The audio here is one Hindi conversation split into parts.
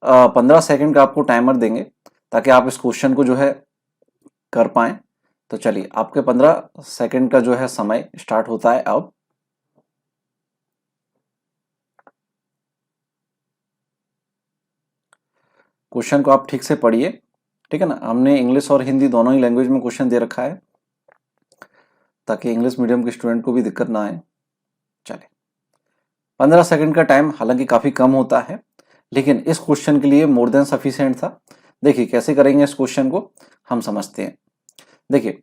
15 सेकंड का आपको टाइमर देंगे ताकि आप इस क्वेश्चन को जो है कर पाए। तो चलिए आपके 15 सेकंड का जो है समय स्टार्ट होता है अब। क्वेश्चन को आप ठीक से पढ़िए, ठीक है ना। हमने इंग्लिश और हिंदी दोनों ही लैंग्वेज में क्वेश्चन दे रखा है ताकि इंग्लिश मीडियम के स्टूडेंट को भी दिक्कत ना आए। चलिए 15 सेकंड का टाइम हालांकि काफी कम होता है, लेकिन इस क्वेश्चन के लिए मोर देन सफिशिएंट था। देखिए कैसे करेंगे इस क्वेश्चन को, हम समझते हैं। देखिए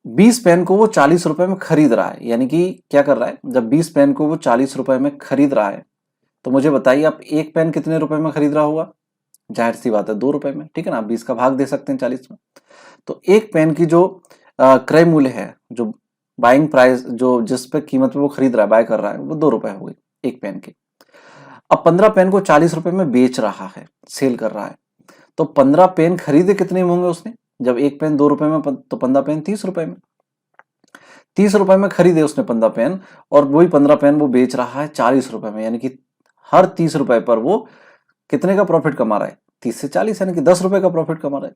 20 पेन को वो 40 रुपए में खरीद रहा है, यानी कि क्या कर रहा है, जब 20 पेन को वो 40 रुपए में खरीद रहा है तो मुझे बताइए आप एक पेन कितने रुपए में खरीद रहा होगा। जाहिर सी बात है 2 रुपए में, ठीक है ना। आप 20 का भाग दे सकते हैं 40 में। तो एक पेन की जो क्रय मूल्य है, जो बाइंग प्राइस, जो जिस पे कीमत पे वो खरीद रहा है, बाय कर रहा है, वो 2 रुपए हो गई एक पेन की। अब 15 पेन को 40 रुपए में बेच रहा है, सेल कर रहा है। तो 15 पेन खरीदे कितने में होंगे उसने, जब एक पेन 2 रुपए में तो 15 पेन 30 रुपए में। 30 रुपए में खरीदे उसने 15 पेन, और वही 15 पेन वो बेच रहा है 40 रुपए में, यानी कि हर 30 रुपए पर वो कितने का प्रॉफिट कमा रहा है, 30 से 40 यानी कि 10 रुपए का प्रॉफिट कमा रहा है।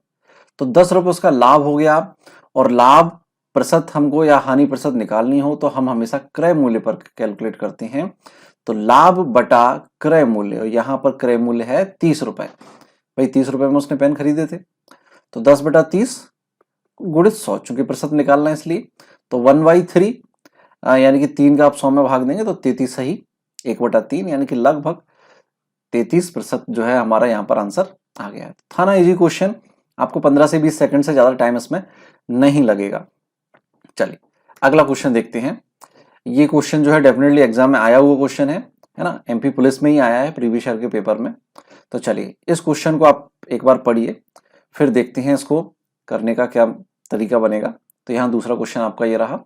तो 10 रुपए उसका लाभ हो गया। और लाभ प्रतिशत हमको या हानि प्रतिशत निकालनी हो तो हम हमेशा क्रय मूल्य पर कैलकुलेट करते हैं। तो लाभ बटा क्रय मूल्य, और यहां पर क्रय मूल्य है 30 रुपए। भाई 30 रुपए में उसने पेन खरीदे थे, तो 10 बटा 30 गुणित 100, चूंकि प्रतिशत निकालना है इसलिए। तो 1/3 यानी कि 3 का आप 100 में भाग देंगे तो 33 सही, 1/3 यानी कि लगभग 33% जो है हमारा यहाँ पर आंसर आ गया है। था ना इजी क्वेश्चन, आपको 15 से 20 सेकंड से ज्यादा टाइम इसमें नहीं लगेगा। चलिए अगला क्वेश्चन देखते हैं। ये क्वेश्चन जो है डेफिनेटली एग्जाम में आया हुआ क्वेश्चन है ना, एमपी पुलिस में ही आया है प्रीवियस ईयर के पेपर में। तो चलिए इस क्वेश्चन को आप एक बार पढ़िए, फिर देखते हैं इसको करने का क्या तरीका बनेगा। तो यहाँ दूसरा क्वेश्चन आपका ये रहा।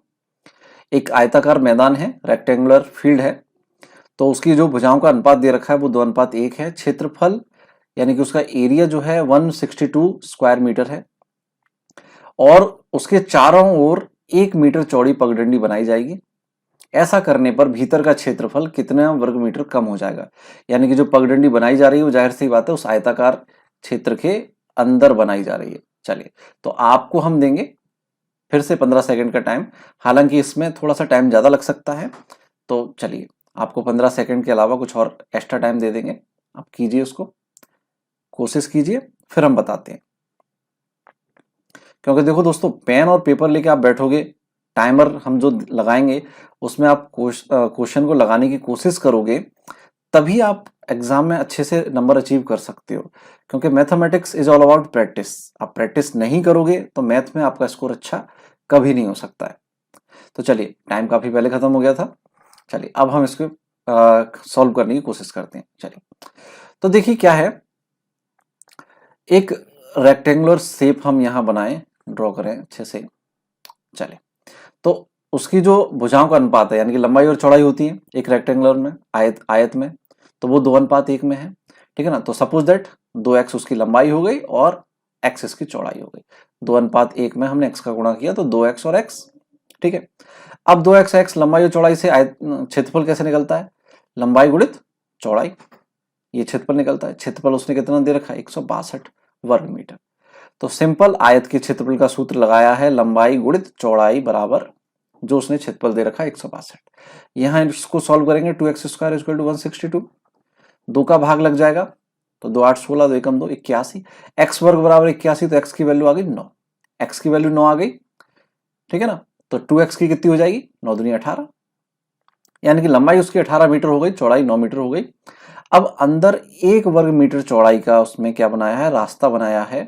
एक आयताकार मैदान है, रेक्टेंगुलर फील्ड है, तो उसकी जो भुजाओं का अनुपात दे रखा है वो 2:1 है। क्षेत्रफल यानी कि उसका एरिया जो है 162 स्क्वायर मीटर है, और उसके चारों ओर 1 मीटर चौड़ी पगडंडी बनाई जाएगी। ऐसा करने पर भीतर का क्षेत्रफल कितना वर्ग मीटर कम हो जाएगा। यानी कि जो पगडंडी बनाई जा रही है वो जाहिर सी बात है उस आयताकार क्षेत्र के अंदर बनाई जा रही है। चलिए तो आपको हम देंगे फिर से 15 सेकंड का टाइम, हालांकि इसमें थोड़ा सा टाइम ज्यादा लग सकता है। तो चलिए आपको 15 सेकंड के अलावा कुछ और एक्स्ट्रा टाइम दे देंगे, आप कीजिए उसको, कोशिश कीजिए, फिर हम बताते हैं। क्योंकि देखो दोस्तों पेन और पेपर लेके आप बैठोगे, टाइमर हम जो लगाएंगे उसमें आप क्वेश्चन को लगाने की कोशिश करोगे, तभी आप एग्जाम में अच्छे से नंबर अचीव कर सकते हो। क्योंकि mathematics is all about practice, आप प्रैक्टिस नहीं करोगे तो मैथ में आपका स्कोर अच्छा कभी नहीं हो सकता है। तो चलिए टाइम काफी पहले खत्म हो गया था, चलिए अब हम इसको सॉल्व करने की कोशिश करते हैं। चलिए तो देखिए क्या है, एक रेक्टेंगुलर शेप हम यहाँ बनाएं, ड्रॉ करें अच्छे से। चलिए तो उसकी जो भुजाओं का अनुपात है, यानी कि लंबाई और चौड़ाई होती है एक रेक्टेंगुलर में, आयत में, तो वो 2:1 में है, ठीक है ना। तो सपोज दैट 2x उसकी लंबाई हो गई और x इसकी चौड़ाई हो गई। 2:1 में हमने x का गुणा किया तो 2x और x, ठीक है। अब 2x लंबाई और चौड़ाई से क्षेत्रफल कैसे निकलता है, लंबाई गुणित चौड़ाई, ये क्षेत्रफल निकलता है। क्षेत्रफल उसने कितना दे रखा है, 162 वर्ग मीटर। तो सिंपल आयत के क्षेत्रफल का सूत्र लगाया है, लंबाई गुणित चौड़ाई बराबर जो उसने क्षेत्रफल दे रखा है 162। यहां इसको सॉल्व करेंगे, 2x² इक्वल टू 162, 2 का भाग लग जाएगा तो 2 8 16, 2 एकम 2 81, x वर्ग बराबर 81, तो x की वैल्यू आ गई 9, x की वैल्यू 9 आ गई, ठीक है ना। तो 2x की कितनी हो जाएगी, 9 दूनी 18, यानी कि लंबाई उसकी 18 मीटर हो गई, चौड़ाई 9 मीटर हो गई। अब अंदर 1 वर्ग मीटर चौड़ाई का उसमें क्या बनाया है, रास्ता बनाया है।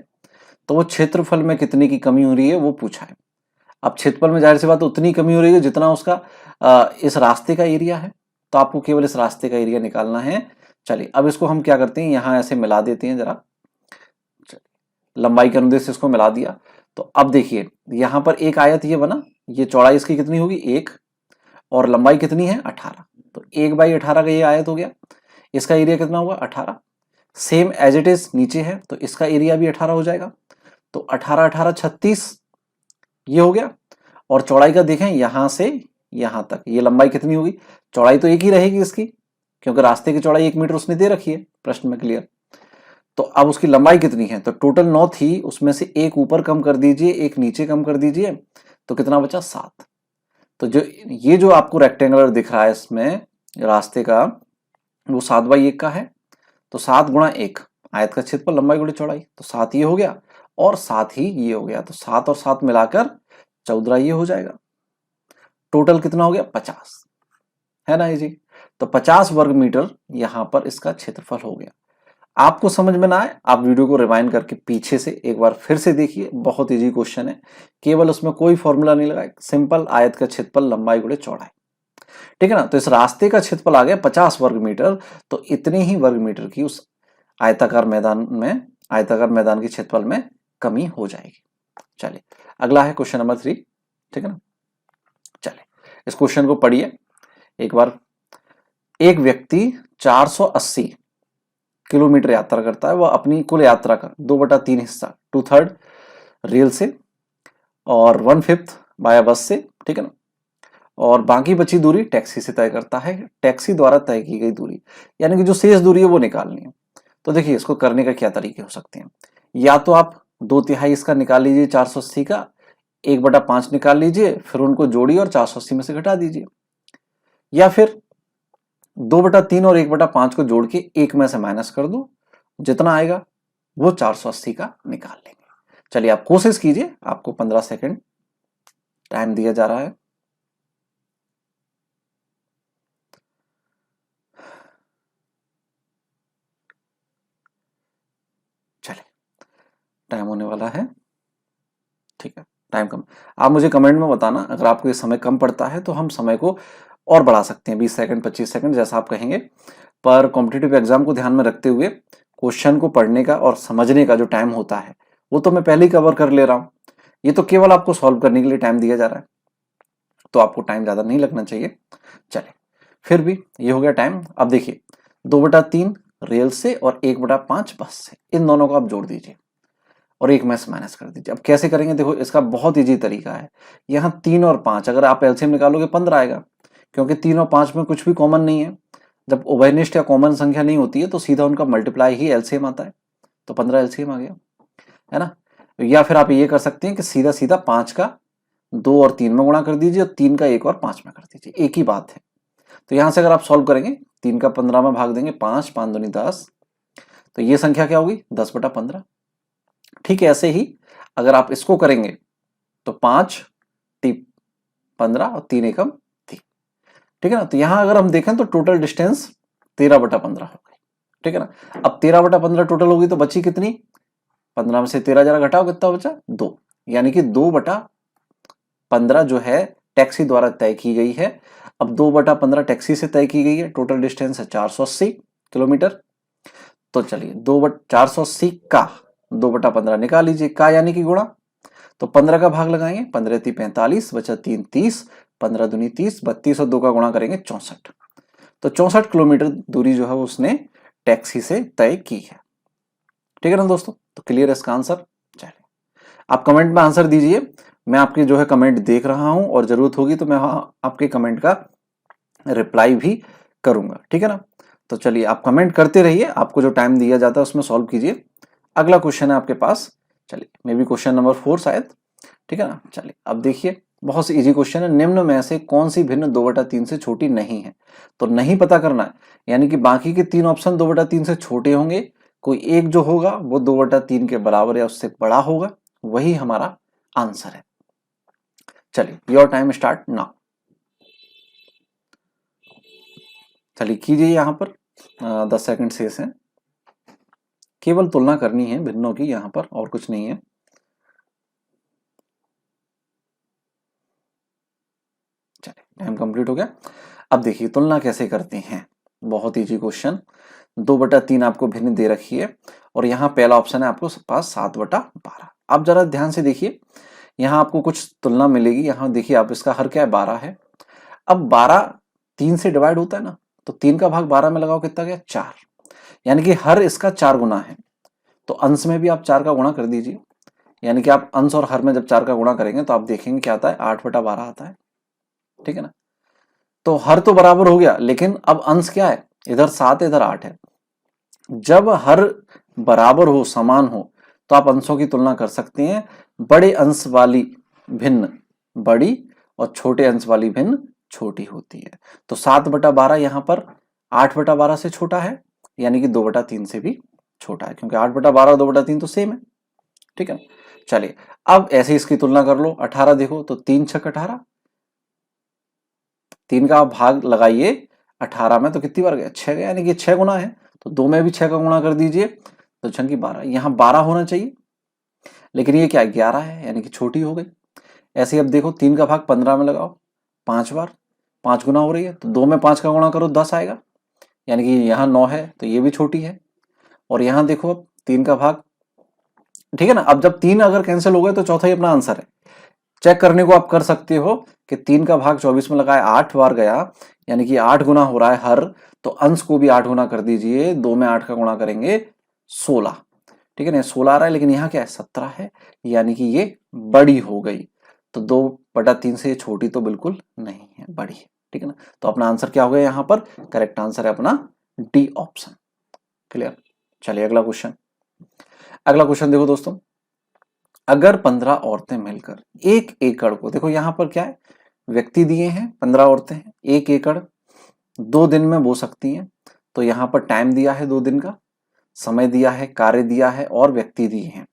तो वो क्षेत्रफल में कितनी की कमी हो रही है वो पूछा है। अब क्षेत्रफल में जाहिर सी बात उतनी कमी हो रही है जितना उसका इस रास्ते का एरिया है, तो आपको केवल इस रास्ते का एरिया निकालना है। चलिए अब इसको हम क्या करते हैं, यहां ऐसे मिला देते हैं जरा, लंबाई के अनुदेश से इसको मिला दिया। तो अब देखिए यहां पर एक आयत ये बना, ये चौड़ाई इसकी कितनी होगी 1, और लंबाई कितनी है 18, तो 1/18 का ये आयत हो गया। इसका एरिया कितना होगा 18, सेम एज इट इज नीचे है तो इसका एरिया भी 18 हो जाएगा। तो 18 18 36 ये हो गया। और चौड़ाई का देखें यहां से यहां तक, ये लंबाई कितनी होगी, चौड़ाई तो एक ही रहेगी इसकी, क्योंकि रास्ते की चौड़ाई 1 मीटर उसने दे रखी है प्रश्न में, क्लियर। तो अब उसकी लंबाई कितनी है, तो टोटल 9 थी, उसमें से एक ऊपर कम कर दीजिए, एक नीचे कम कर दीजिए, तो कितना बचा 7। तो जो ये जो आपको रेक्टेंगुलर दिख रहा है इसमें रास्ते का, वो 7/1 का है। तो 7 गुणा 1, आयत का क्षेत्रफल लंबाई गुणा चौड़ाई, तो 7 ये हो गया और 7 ही ये हो गया, तो 7 और 7 मिलाकर 14 ये हो जाएगा। टोटल कितना हो गया 50, है ना जी। तो 50 वर्ग मीटर यहां पर इसका क्षेत्रफल हो गया। आपको समझ में ना आए, आप वीडियो को रिवाइंड करके पीछे से एक बार फिर से देखिए, बहुत इजी क्वेश्चन है, केवल उसमें कोई फॉर्मूला नहीं लगा, सिंपल आयत का क्षेत्रफल लंबाई गुणे चौड़ाई, ठीक है ना। तो इस रास्ते का क्षेत्रफल आ गया 50 वर्ग मीटर, तो इतने ही वर्ग मीटर की उस आयताकार मैदान के क्षेत्रफल में कमी हो जाएगी। चलिए अगला है क्वेश्चन नंबर 3, ठीक है ना। चलिए इस क्वेश्चन को पढ़िए एक बार। एक व्यक्ति 480 किलोमीटर यात्रा करता है, वह अपनी कुल यात्रा का 2/3 हिस्सा 2/3 रेल से और 1/5 बाया बस से, ठीक है ना, और बाकी बची दूरी टैक्सी से तय करता है। टैक्सी द्वारा तय की गई दूरी, यानी कि जो शेष दूरी है वो निकालनी है। तो देखिए इसको करने का क्या तरीके हो सकते हैं, या तो आप 2/3 इसका निकाल लीजिए 480 का, 1/5 निकाल लीजिए, फिर उनको जोड़िए और 480 में से घटा दीजिए, या फिर 2/3 और 1/5 को जोड़ के 1 में से माइनस कर दो, जितना आएगा वो 480 का निकाल लेंगे। चलिए आप कोशिश कीजिए, आपको 15 सेकंड टाइम दिया जा रहा है। चलिए टाइम होने वाला है, ठीक है, टाइम कम। आप मुझे कमेंट में बताना, अगर आपको ये समय कम पड़ता है तो हम समय को और बढ़ा सकते हैं, 20 सेकंड 25 सेकंड जैसा आप कहेंगे। पर कॉम्पिटिटिव एग्जाम को ध्यान में रखते हुए क्वेश्चन को पढ़ने का और समझने का जो टाइम होता है वो तो मैं पहले ही कवर कर ले रहा हूं, ये तो केवल आपको सॉल्व करने के लिए टाइम दिया जा रहा है, तो आपको टाइम ज्यादा नहीं लगना चाहिए। चलिए फिर भी ये हो गया टाइम। अब देखिए 2/3 रेल से और 1/5 बस से, इन दोनों को आप जोड़ दीजिए और 1 में से माइनस कर दीजिए। अब कैसे करेंगे, देखो इसका बहुत इजी तरीका है। यहाँ 3 और 5 अगर आप एलसीएम निकालोगे 15 आएगा, क्योंकि 3 और 5 में कुछ भी कॉमन नहीं है। जब उभयनिष्ठ या कॉमन संख्या नहीं होती है तो सीधा उनका मल्टीप्लाई ही एलसीएम आता है, तो 15 एलसीएम आ गया, है ना। या फिर आप ये कर सकते हैं कि सीधा सीधा 5 का 2 और 3 में गुणा कर दीजिए और 3 का 1 और 5 में कर दीजिए, एक ही बात है। तो यहां से अगर आप सॉल्व करेंगे 3 का 15 में भाग देंगे, 5 5 दूनी 10, तो ये संख्या क्या होगी 10/15। ठीक है, ऐसे ही अगर आप इसको करेंगे तो 5 टिप 15 और 3 एकम 3, ठीक है ना। तो यहां अगर हम देखें तो टोटल डिस्टेंस 13/15 हो गई, ठीक है ना। अब 13/15 टोटल होगी तो बची कितनी, 15 में से 13 जरा घटाओ, कितना बचा 2, यानी कि 2/15 जो है टैक्सी द्वारा तय की गई है। अब 2/15 टैक्सी से तय की गई है, टोटल डिस्टेंस है 480 किलोमीटर। तो चलिए 480 का 2/15 निकाल लीजिए, का यानी कि गुणा, तो 15 का भाग लगाएंगे, 15 × 45 बचा 3 30, 15 दूनी 30, 32 और 2 का गुणा करेंगे 64। तो 64 किलोमीटर दूरी जो है उसने टैक्सी से तय की है, ठीक है ना दोस्तों। तो क्लियर है इसका आंसर। चलिए आप कमेंट में आंसर दीजिए, मैं आपके जो है कमेंट देख रहा हूं और जरूरत होगी तो मैं आपके कमेंट का रिप्लाई भी करूंगा, ठीक है ना। तो चलिए आप कमेंट करते रहिए, आपको जो टाइम दिया जाता है उसमें सॉल्व कीजिए। अगला क्वेश्चन है आपके पास, चलिए मे बी क्वेश्चन नंबर 4 शायद, ठीक है ना। चलिए अब देखिए बहुत सी इजी क्वेश्चन है, निम्न में से कौन सी भिन्न 2/3 से छोटी नहीं है। तो नहीं पता करना है, यानी कि बाकी के 3 ऑप्शन 2/3 से छोटे होंगे, कोई एक जो होगा वो 2/3 के बराबर या उससे बड़ा होगा, वही हमारा आंसर है। चलिए योर टाइम स्टार्ट नाउ। चलिए कीजिए यहां पर 10 सेकंड शेष है, केवल तुलना करनी है भिन्नों की यहां पर, और कुछ नहीं है। चलिए टाइम कंप्लीट हो गया। अब देखिए तुलना कैसे करते हैं, बहुत इजी क्वेश्चन। 2/3 आपको भिन्न दे रखी है और यहाँ पहला ऑप्शन है आपको पास 7/12। आप जरा ध्यान से देखिए, यहाँ आपको कुछ तुलना मिलेगी। यहाँ देखिए आप, इसका हर क्या है 12 है। अब 12 3 से डिवाइड होता है ना, तो 3 का भाग 12 में लगाओ, कितना गया 4, यानी कि हर इसका 4 गुना है। तो अंश में भी आप 4 का गुणा कर दीजिए, यानी कि आप अंश और हर में जब 4 का गुणा करेंगे तो आप देखेंगे क्या आता है 8/12 आता है, ठीक है ना। तो हर तो बराबर हो गया, लेकिन अब अंश क्या है, इधर 7 इधर 8 है। जब हर बराबर हो, समान हो, तो आप अंशों की तुलना कर सकते हैं। बड़े अंश वाली भिन्न बड़ी और छोटे अंश वाली भिन्न छोटी होती है। तो 7/12 यहां पर 8/12 से छोटा है, यानी कि 2/3 से भी छोटा है, क्योंकि 8/12 और 2/3 तो सेम है। ठीक है, चलिए अब ऐसे इसकी तुलना कर लो। 18 देखो तो 3 छक 18, 3 का आप भाग लगाइए 18 में तो कितनी बार गया, 6 गया, यानी कि 6 गुना है। तो 2 में भी 6 का गुणा कर दीजिए तो 6 की 12, यहाँ 12 होना चाहिए, लेकिन ये क्या 11 है, यानी कि छोटी हो गई। ऐसे ही अब देखो 3 का भाग 15 में लगाओ 5 बार, 5 गुना हो रही है, तो 2 में 5 का गुणा करो 10 आएगा, यानी कि यहाँ 9 है, तो ये भी छोटी है। और यहाँ देखो अब 3 का भाग, ठीक है ना, अब जब 3 अगर कैंसिल हो गए तो चौथा ही अपना आंसर है। चेक करने को आप कर सकते हो कि 3 का भाग 24 में लगाए 8 बार गया, यानी कि 8 गुना हो रहा है हर, तो अंश को भी 8 गुना कर दीजिए, 2 में 8 का गुणा करेंगे 16, ठीक है ना, 16 आ रहा है, लेकिन यहाँ क्या है 17 है, यानी कि ये बड़ी हो गई। तो 2/3 से ये छोटी तो बिल्कुल नहीं है, बड़ी है, ठीक है ना। तो अपना आंसर क्या हो गया यहाँ पर, करेक्ट आंसर है अपना डी ऑप्शन। क्लियर, चलिए अगला क्वेश्चन। अगला क्वेश्चन देखो दोस्तों, अगर 15 औरतें मिलकर 1 एकड़ को, देखो यहां पर क्या है, व्यक्ति दिए हैं, 15 औरतें हैं, 1 एकड़ 2 दिन में बो सकती हैं। तो यहां पर टाइम दिया है 2 दिन का, समय दिया है, कार्य दिया है और व्यक्ति दिए हैं।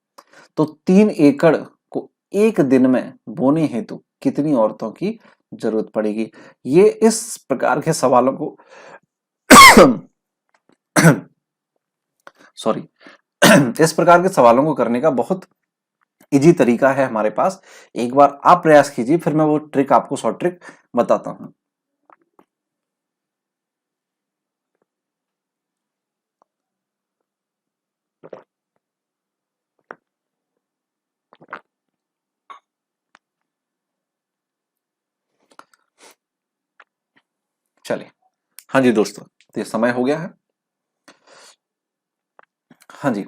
तो 3 एकड़ को 1 दिन में बोने हेतु कितनी औरतों की जरूरत पड़ेगी। ये इस प्रकार के सवालों को सॉरी इस प्रकार के सवालों को करने का बहुत इजी तरीका है हमारे पास। एक बार आप प्रयास कीजिए, फिर मैं वो ट्रिक आपको शॉर्ट ट्रिक बताता हूं। चलिए, हाँ जी दोस्तों, तो ये समय हो गया है। हाँ जी,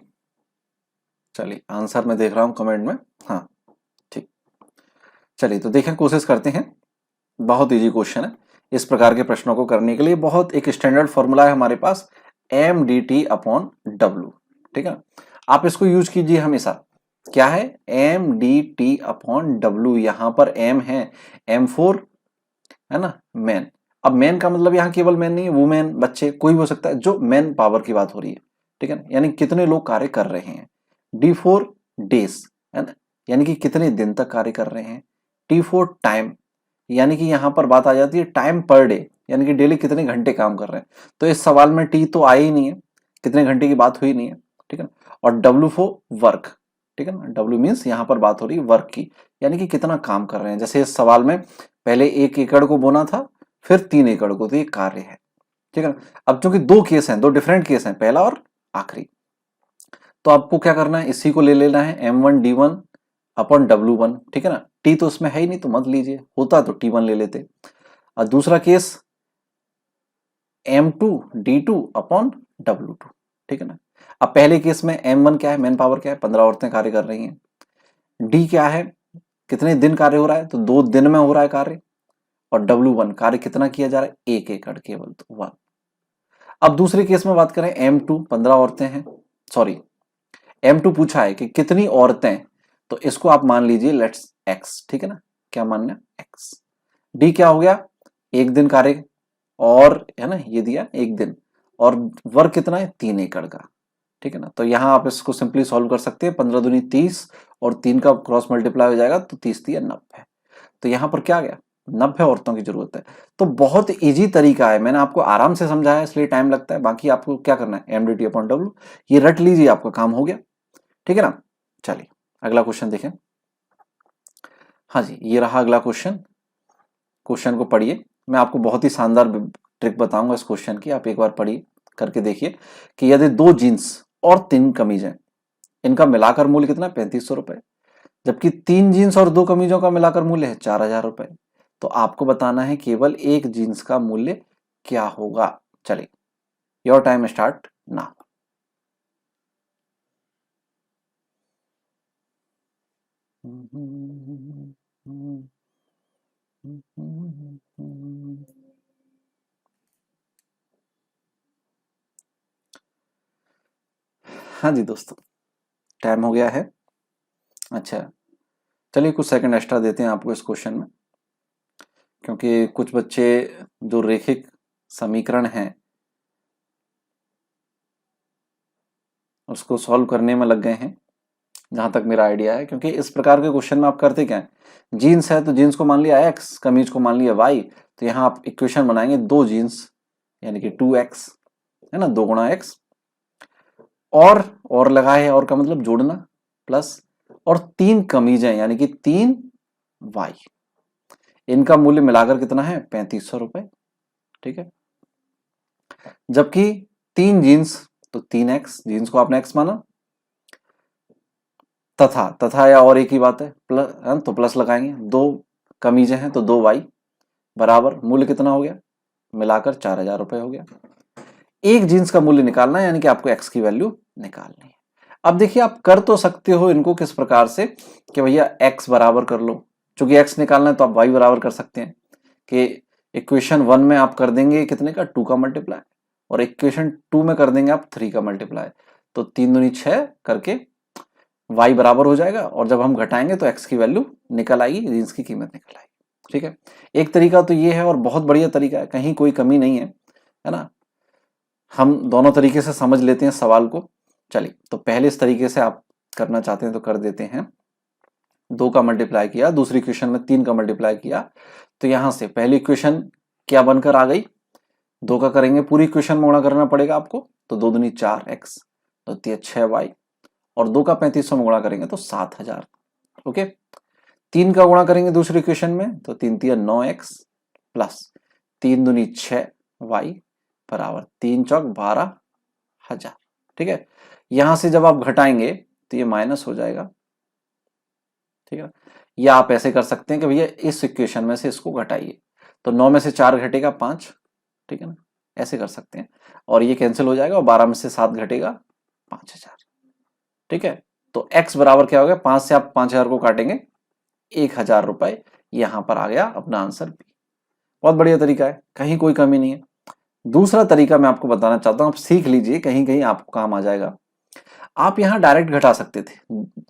चलिए आंसर मैं देख रहा हूं कमेंट में। हाँ ठीक, चलिए तो देखें, कोशिश करते हैं। बहुत इजी क्वेश्चन है। इस प्रकार के प्रश्नों को करने के लिए बहुत एक स्टैंडर्ड फॉर्मूला है हमारे पास, mdt/w, ठीक है। आप इसको यूज कीजिए हमेशा। क्या है, mdt/w, यहां पर m है, m4 है ना, मैन। अब मैन का मतलब यहाँ केवल मैन नहीं है, वुमेन, बच्चे, कोई भी हो सकता है, जो मैन पावर की बात हो रही है, ठीक है ना, यानी कितने लोग कार्य कर रहे हैं। D4 डेज, है ना, यानी कि कितने दिन तक कार्य कर रहे हैं। T4 टाइम, यानी कि यहां पर बात आ जाती है टाइम पर डे, यानी कि डेली कितने घंटे काम कर रहे हैं। तो इस सवाल में टी तो आया ही नहीं है, कितने घंटे की बात हुई नहीं है, ठीक है ना। और W4 वर्क, ठीक है ना, W मीन्स यहां पर बात हो रही है वर्क की, यानी कि कितना काम कर रहे हैं। जैसे इस सवाल में पहले 1 एकड़ को बोना था, फिर 3 एकड़ को, तो ये कार्य है, ठीक है ना। अब चूंकि 2 केस हैं, 2 डिफरेंट केस हैं, पहला और आखिरी, तो आपको क्या करना है, इसी को ले लेना है M1D1/W1, ठीक है ना। टी तो इसमें है ही नहीं, तो मत लीजिए, होता तो T1 ले लेते। और दूसरा केस M2D2/W2, ठीक है ना। अब पहले केस में M1 क्या है, मैन पावर क्या है, 15 औरतें कार्य कर रही हैं। डी क्या है, कितने दिन कार्य हो रहा है, तो 2 दिन में हो रहा है कार्य। और W1 कार्य कितना किया जा रहा है, 1 एकड़ केवल, तो 1। अब दूसरे केस में बात करें, M2 15 औरतें हैं, सॉरी M2 पूछा है कि कितनी औरतें, तो इसको आप मान लीजिए लेट्स X, ठीक है ना, क्या मानना, X। डी क्या हो गया, 1 दिन कार्य, और है ना ये दिया 1 दिन, और वर्क कितना है, 3 एकड़ का, ठीक है ना। तो यहां आप इसको सिंपली सॉल्व कर सकते हैं, 15 दूनी 30 और 3 का क्रॉस मल्टीप्लाई हो जाएगा, तो 30×3 = 90। तो यहां पर क्या आ गया, 90 औरतों की जरूरत है। तो बहुत इजी तरीका है, मैंने आपको आराम से समझाया इसलिए टाइम लगता है, बाकी आपको क्या करना है, mdt/w, ये रट लीजिए, आपका काम हो गया, ठीक है ना। चलिए अगला क्वेश्चन देखें। हाँ जी, ये रहा अगला क्वेश्चन। क्वेश्चन को पढ़िए, मैं आपको बहुत ही शानदार ट्रिक बताऊंगा इस क्वेश्चन की, आप एक बार पढ़िए, करके देखिए कि यदि 2 जीन्स और 3 कमीजें, इनका मिलाकर मूल्य कितना है, 3500 रुपए, जबकि 3 जीन्स और 2 कमीजों का मिलाकर मूल्य है 4000 रुपए। तो आपको बताना है केवल एक जीन्स का मूल्य क्या होगा। चलिए, योर टाइम स्टार्ट नाउ। हाँ जी दोस्तों, टाइम हो गया है। अच्छा, चलिए कुछ सेकंड एक्स्ट्रा देते हैं आपको इस क्वेश्चन में, क्योंकि कुछ बच्चे जो रेखिक समीकरण हैं उसको सॉल्व करने में लग गए हैं, जहां तक मेरा आइडिया है। क्योंकि इस प्रकार के क्वेश्चन में आप करते क्या है, जीन्स है तो जीन्स को मान लिया एक्स, कमीज को मान लिया वाई, तो यहाँ आप इक्वेशन बनाएंगे दो जीन्स यानी कि 2x, है ना, 2 गुणा एक्स, और लगा है, और का मतलब जोड़ना, प्लस, और 3 कमीजें यानी कि 3y, इनका मूल्य मिलाकर कितना है 3500 रुपए। ठीक है, जबकि 3 जीन्स तो 3x, जीन्स को आपने x माना, तथा या और एक ही बात है, प्लस, तो प्लस लगाएंगे, 2 कमीजें हैं तो 2y बराबर मूल्य कितना हो गया, मिलाकर 4000 रुपए हो गया। एक जीन्स का मूल्य निकालना है, यानी कि आपको x की वैल्यू निकालनी है। अब देखिए आप कर तो सकते हो इनको किस प्रकार से कि भैया x बराबर कर लो, चूंकि x निकालना है तो आप y बराबर कर सकते हैं कि इक्वेशन 1 में आप कर देंगे कितने का 2 का मल्टीप्लाई, और इक्वेशन 2 में कर देंगे आप 3 का मल्टीप्लाई, तो 3 दूनी 6 करके y बराबर हो जाएगा, और जब हम घटाएंगे तो x की वैल्यू निकल आएगी, जीन्स की कीमत निकल आएगी। ठीक है, एक तरीका तो ये है और बहुत बढ़िया तरीका है, कहीं कोई कमी नहीं है ना। हम दोनों तरीके से समझ लेते हैं सवाल को। चलिए, तो पहले इस तरीके से आप करना चाहते हैं तो कर देते हैं। 2 का मल्टीप्लाई किया, दूसरी इक्वेशन में 3 का मल्टीप्लाई किया, तो यहां से पहली इक्वेशन क्या बनकर आ गई, 2 का करेंगे पूरी इक्वेशन में गुणा करना पड़ेगा आपको, तो 2 दूनी 4x, तो 6y, और 2 का 3500 में गुणा करेंगे तो 7000। ओके, 3 का गुणा करेंगे दूसरी इक्वेशन में तो 3 3 9x, प्लस 3 दूनी 6y बराबर 3 चौक 12000। ठीक है, यहां से जब आप घटाएंगे तो ये माइनस हो जाएगा। ठीक है, या आप ऐसे कर सकते हैं कि भैया इस इक्वेशन में से इसको घटाइए, तो 9 में से 4 घटेगा 5, ठीक है ना, ऐसे कर सकते हैं, और ये कैंसिल हो जाएगा, और 12 में से 7 घटेगा 5000। ठीक है, तो x बराबर क्या हो गया, 5 से आप 5000 को काटेंगे 1000 रुपए, यहां पर आ गया अपना आंसर बी। बहुत बढ़िया तरीका है, कहीं कोई कमी नहीं है। दूसरा तरीका मैं आपको बताना चाहता हूं, आप सीख लीजिए, कहीं कहीं आपको काम आ जाएगा। आप यहां डायरेक्ट घटा सकते थे,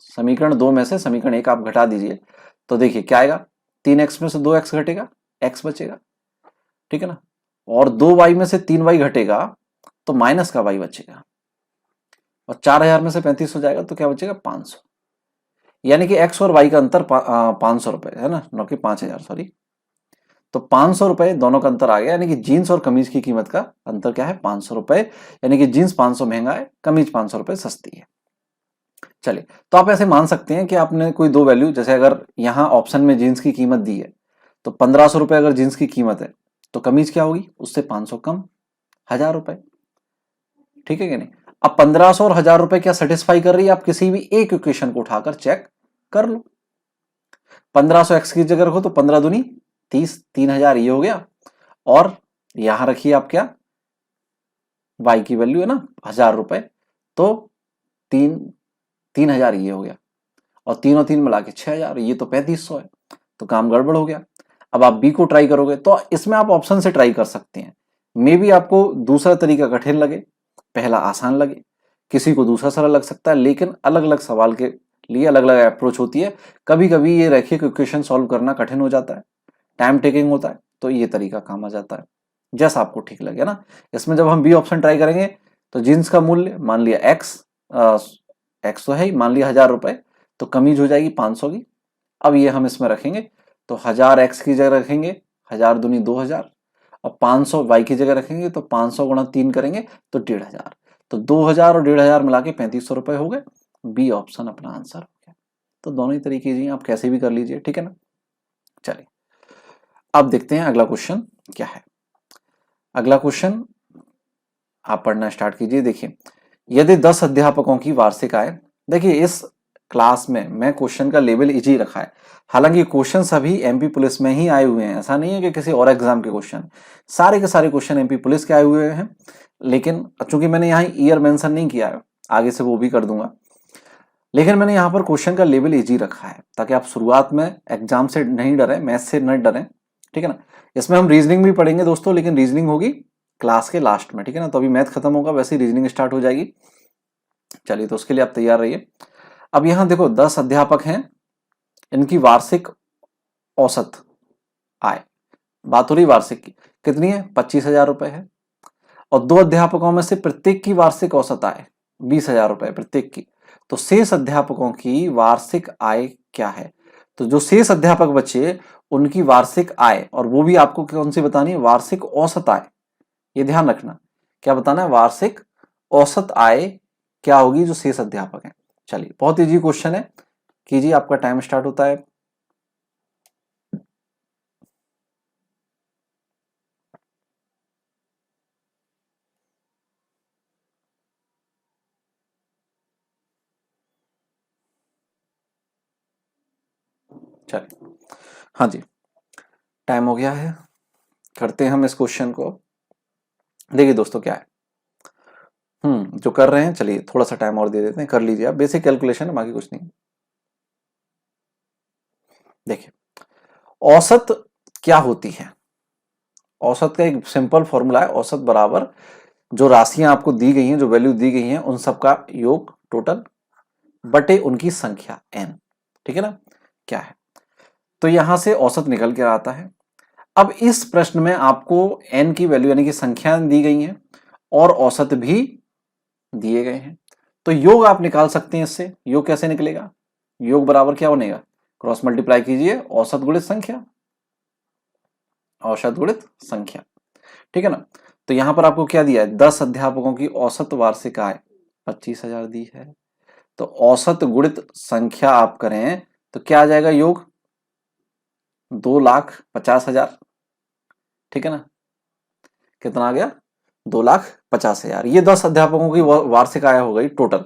समीकरण 2 में से समीकरण 1 आप घटा दीजिए, तो देखिए क्या आएगा, 3x में से 2x घटेगा, x बचेगा, ठीक है ना, और 2y में से 3y घटेगा तो माइनस का y बचेगा, और 4000 में से 35 हो जाएगा तो क्या बचेगा 500, यानी कि x और y का अंतर 500 रुपए है ना, न कि 5000, सॉरी। तो 500 रुपए दोनों का अंतर आ गया, यानी कि जीन्स और कमीज की कीमत का अंतर क्या है 500 रुपए, यानी कि जीन्स 500 महंगा है, कमीज 500 रुपए सस्ती है। चलिए, तो आप ऐसे मान सकते हैं कि आपने कोई दो वैल्यू, जैसे अगर यहाँ ऑप्शन में जीन्स की कीमत दी है तो 1500 रुपए अगर जीन्स की कीमत है, तो कमीज क्या होगी उससे 500 कम, 1000 रुपए। ठीक है कि नहीं। अब 1500 और 1000 रुपए क्या सेटिस्फाई कर रही है, आप किसी भी एक इक्वेशन को उठाकर चेक कर लो। 1500 एक्स की जगह रखो तो 15 दूनी 30, 3000 ये हो गया, और यहां रखिए आप क्या, वाई की वैल्यू है ना 1000 रुपए, तो 3000 ये हो गया, और 3 और 3 मिला के 6000, ये तो 3500 है, तो काम गड़बड़ हो गया। अब आप बी को ट्राई करोगे तो इसमें आप ऑप्शन से ट्राई कर सकते हैं, मे बी आपको दूसरा तरीका कठिन लगे, पहला आसान लगे, किसी को दूसरा सरल लग सकता है, लेकिन अलग अलग सवाल के लिए अलग अलग अप्रोच होती है। कभी कभी ये रैखिक इक्वेशन सॉल्व करना कठिन हो जाता है, टाइम टेकिंग होता है, तो ये तरीका काम आ जाता है, जैसा आपको ठीक लगे ना। इसमें जब हम बी ऑप्शन ट्राई करेंगे तो जीन्स का मूल्य मान लिया एक्स, एक्स तो है ही, मान लिया 1000 रुपए, तो कमीज हो जाएगी 500 की। अब ये हम इसमें रखेंगे तो 1000 एक्स की जगह रखेंगे, 1000 दूनी 2000, और 500 वाई की जगह रखेंगे तो 500 गुणा 3 करेंगे तो 1500, तो 2000 और 1500 मिला के 3500 रुपए हो गए। बी ऑप्शन अपना आंसर हो गया। तो दोनों ही तरीके जी आप कैसे भी कर लीजिए, ठीक है ना। चलिए, अब देखते हैं अगला क्वेश्चन क्या है। अगला क्वेश्चन आप पढ़ना स्टार्ट कीजिए। देखिए, यदि 10 अध्यापकों की वार्षिक आय, देखिए इस क्लास में मैं क्वेश्चन का लेवल इजी रखा है, हालांकि क्वेश्चन सभी एमपी पुलिस में ही आए हुए हैं, ऐसा नहीं है कि किसी और एग्जाम के क्वेश्चन, सारे के सारे क्वेश्चन एमपी पुलिस के आए हुए हैं। लेकिन चूंकि मैंने यहाँ ईयर मेंशन नहीं किया है, आगे से वो भी कर दूंगा, लेकिन मैंने यहाँ पर क्वेश्चन का लेवल इजी रखा है ताकि आप शुरुआत में एग्जाम से नहीं डरें, मैथ से न डरें, ठीक है ना। इसमें हम रीजनिंग भी पढ़ेंगे दोस्तों, लेकिन रीजनिंग होगी क्लास के लास्ट में, ठीक है ना। तो अभी मैथ खत्म होगा, वैसे ही रीजनिंग स्टार्ट हो जाएगी। चलिए, तो उसके लिए आप तैयार रहिए। अब यहां देखो 10 अध्यापक हैं, इनकी वार्षिक औसत आय, बात हो रही वार्षिक की, कितनी है? 25,000 रुपए है। और 2 अध्यापकों में से प्रत्येक की वार्षिक औसत आय 20,000 रुपए प्रत्येक की। तो शेष अध्यापकों की वार्षिक आय क्या है? तो जो शेष अध्यापक बचे उनकी वार्षिक आय, और वो भी आपको कौन सी बतानी है? वार्षिक औसत आय। ये ध्यान रखना, क्या बताना है? वार्षिक औसत आय क्या होगी जो शेष अध्यापक हैं। चलिए, बहुत इजी क्वेश्चन है, कीजिए, आपका टाइम स्टार्ट होता है। चलिए, हाँ जी, टाइम हो गया है, करते हैं हम इस क्वेश्चन को। देखिए दोस्तों, क्या है, जो कर रहे हैं, चलिए थोड़ा सा टाइम और दे देते हैं, कर लीजिए आप, बेसिक कैलकुलेशन है, बाकी कुछ नहीं। देखिए, औसत क्या होती है? औसत का एक सिंपल फॉर्मूला है, औसत बराबर जो राशियां आपको दी गई हैं, जो वैल्यू दी गई हैं, उन सबका योग टोटल बटे उनकी संख्या n। ठीक है ना? क्या है, तो यहां से औसत निकल के आता है। अब इस प्रश्न में आपको n की वैल्यू यानी कि संख्या दी गई है और औसत भी दिए गए हैं, तो योग आप निकाल सकते हैं इससे। योग कैसे निकलेगा? योग बराबर क्या बनेगा? क्रॉस मल्टीप्लाई कीजिए, औसत गुणित संख्या, औसत गुणित संख्या। ठीक है ना? तो यहां पर आपको क्या दिया है? 10 अध्यापकों की औसत वार्षिक आय 25,000 दी है। तो औसत गुणित संख्या आप करें तो क्या आ जाएगा? योग 2,50,000। ठीक है ना? कितना आ गया? 2,50,000। ये 10 अध्यापकों की वार्षिक आय हो गई टोटल।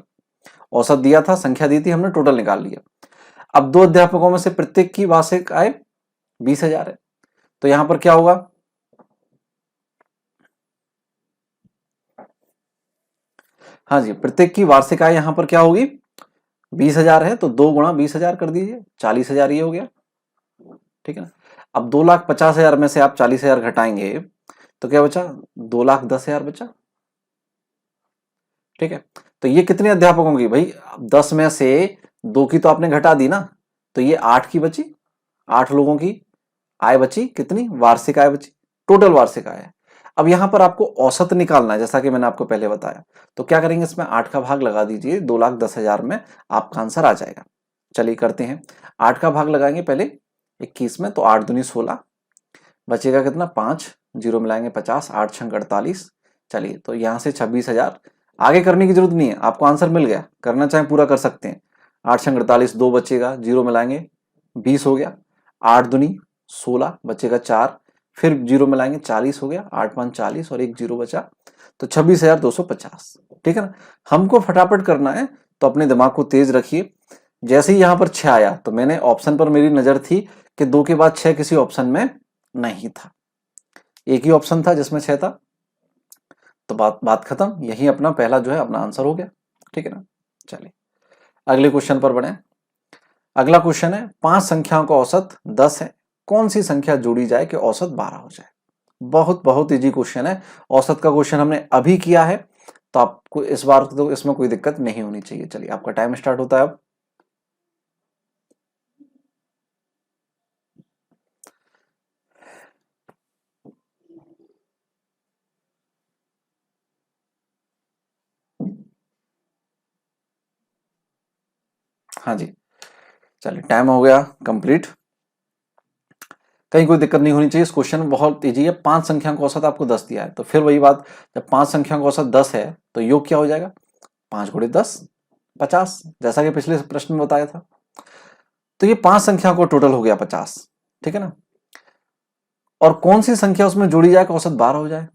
औसत दिया था, संख्या दी थी, हमने टोटल निकाल लिया। अब 2 अध्यापकों में से प्रत्येक की वार्षिक आय 20,000 है, तो यहां पर क्या होगा? हाँ जी, प्रत्येक की वार्षिक आय यहां पर क्या होगी? 20,000 है, तो 2 गुणा 20,000 कर दीजिए, 40,000 ये हो गया। ठीक है ना? अब 2,50,000 में से आप 40,000 घटाएंगे तो क्या बचा? 2,10,000 बचा। ठीक है, तो ये कितने अध्यापकों की? भाई 10 में से 2 की तो आपने घटा दी ना, तो ये 8 की बची, 8 लोगों की आय बची। कितनी? वार्षिक आय बची, टोटल वार्षिक आय है। अब यहां पर आपको औसत निकालना है, जैसा कि मैंने आपको पहले बताया। तो क्या करेंगे, इसमें 8 का भाग लगा दीजिए, 2,10,000 में आपका आंसर आ जाएगा। चलिए करते हैं, 8 का भाग लगाएंगे पहले 21 में, तो 8 दूनी 16, बचेगा कितना? 5, जीरो मिलाएंगे 50, 8 छंग 48। चलिए, तो यहां से 26,000। आगे करने की जरूरत नहीं है, आपको आंसर मिल गया, करना चाहे पूरा कर सकते हैं। 8 छंग 48, 2 बचेगा, जीरो मिलाएंगे 20 हो गया, 8 दूनी 16, बचेगा 4, फिर जीरो मिलाएंगे 40 हो गया, 8 5 40 और एक जीरो बचा, तो 26,250। ठीक है ना? हमको फटाफट करना है, तो अपने दिमाग को तेज रखिए। जैसे ही यहां पर 6 आया तो मैंने ऑप्शन पर, मेरी नजर थी कि 2 के बाद 6 किसी ऑप्शन में नहीं था, एक ही ऑप्शन था जिसमें 6 था, तो बात बात खत्म। यही अपना पहला जो है अपना आंसर हो गया। ठीक है ना? चलिए अगले क्वेश्चन पर बढ़े। अगला क्वेश्चन है, 5 संख्याओं का औसत 10 है, कौन सी संख्या जोड़ी जाए कि औसत 12 हो जाए? बहुत बहुत इजी क्वेश्चन है। औसत का क्वेश्चन हमने अभी किया है, तो आपको इस बार तो इसमें कोई दिक्कत नहीं होनी चाहिए। चलिए, आपका टाइम स्टार्ट होता है अब। हाँ जी, चलिए टाइम हो गया कंप्लीट। कहीं कोई दिक्कत नहीं होनी चाहिए, इस क्वेश्चन में बहुत इजी है। 5 संख्या का औसत आपको 10 दिया है, तो फिर वही बात, जब 5 संख्या का औसत 10 है तो योग क्या हो जाएगा? 5 गुणे 10 50, जैसा कि पिछले प्रश्न में बताया था। तो ये 5 संख्या को टोटल हो गया 50। ठीक है ना? और कौन सी संख्या उसमें जोड़ी जाए कि औसत 12 हो जाए?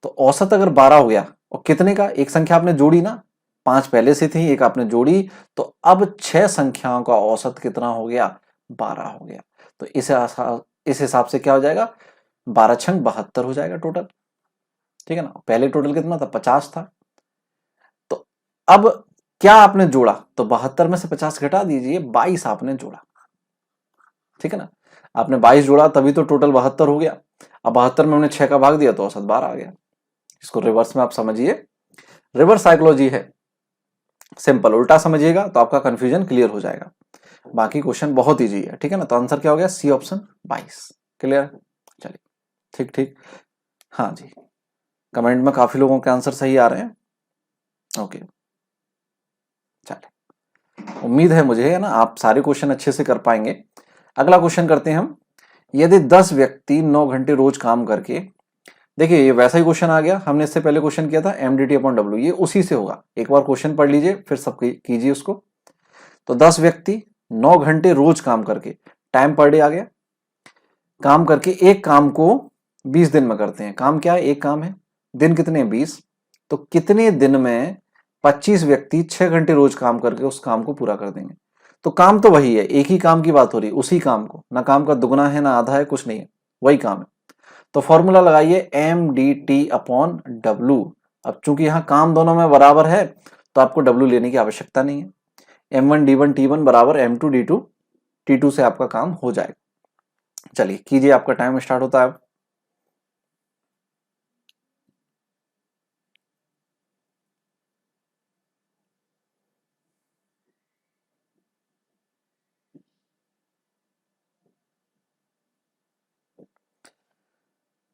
तो औसत अगर 12 हो गया, और कितने का? एक संख्या आपने जोड़ी ना, 5 पहले से थी, एक आपने जोड़ी, तो अब 6 संख्याओं का औसत कितना हो गया? 12 हो गया। तो इस हिसाब से क्या हो जाएगा? 12 छंग 72 हो जाएगा टोटल। ठीक है ना? पहले टोटल कितना था? 50 था। तो अब क्या आपने जोड़ा? तो 72 में से 50 घटा दीजिए, 22 आपने जोड़ा। ठीक है ना? आपने 22 जोड़ा तभी तो टोटल 72 हो गया। अब 72 में हमने 6 का भाग दिया तो औसत 12 आ गया। इसको रिवर्स में आप समझिए, रिवर्स साइकोलॉजी है। सिंपल, उल्टा समझिएगा तो आपका कंफ्यूजन क्लियर हो जाएगा। बाकी क्वेश्चन बहुत इजी है, ठीक है ना। तो आंसर क्या हो गया, सी ऑप्शन 22। क्लियर, चलिए ठीक ठीक। हाँ जी, कमेंट में काफी लोगों के आंसर सही आ रहे हैं। ओके, चलिए उम्मीद है मुझे, है ना, आप सारे क्वेश्चन अच्छे से कर पाएंगे। अगला क्वेश्चन करते हैं हम। यदि 10 व्यक्ति 9 घंटे रोज काम करके, देखिए ये वैसा ही क्वेश्चन आ गया, हमने इससे पहले क्वेश्चन किया था एमडीटी अपॉन डब्ल्यू, ये उसी से होगा। एक बार क्वेश्चन पढ़ लीजिए फिर सब कीजिए उसको। तो 10 व्यक्ति 9 घंटे रोज काम करके, टाइम पर डे आ गया, काम करके एक काम को 20 दिन में करते हैं। काम क्या है, एक काम है, दिन कितने हैं 20, तो कितने दिन में 25 व्यक्ति 6 घंटे रोज काम करके उस काम को पूरा कर देंगे। तो काम तो वही है, एक ही काम की बात हो रही है, उसी काम को, ना काम का दुगना है ना आधा है, कुछ नहीं है, वही काम है। तो फॉर्मूला लगाइए M D T upon W. अब चूंकि यहां काम दोनों में बराबर है तो आपको डब्ल्यू लेने की आवश्यकता नहीं है। M1 D1 T1 बराबर M2 D2 T2 से आपका काम हो जाएगा। चलिए कीजिए, आपका टाइम स्टार्ट होता है अब।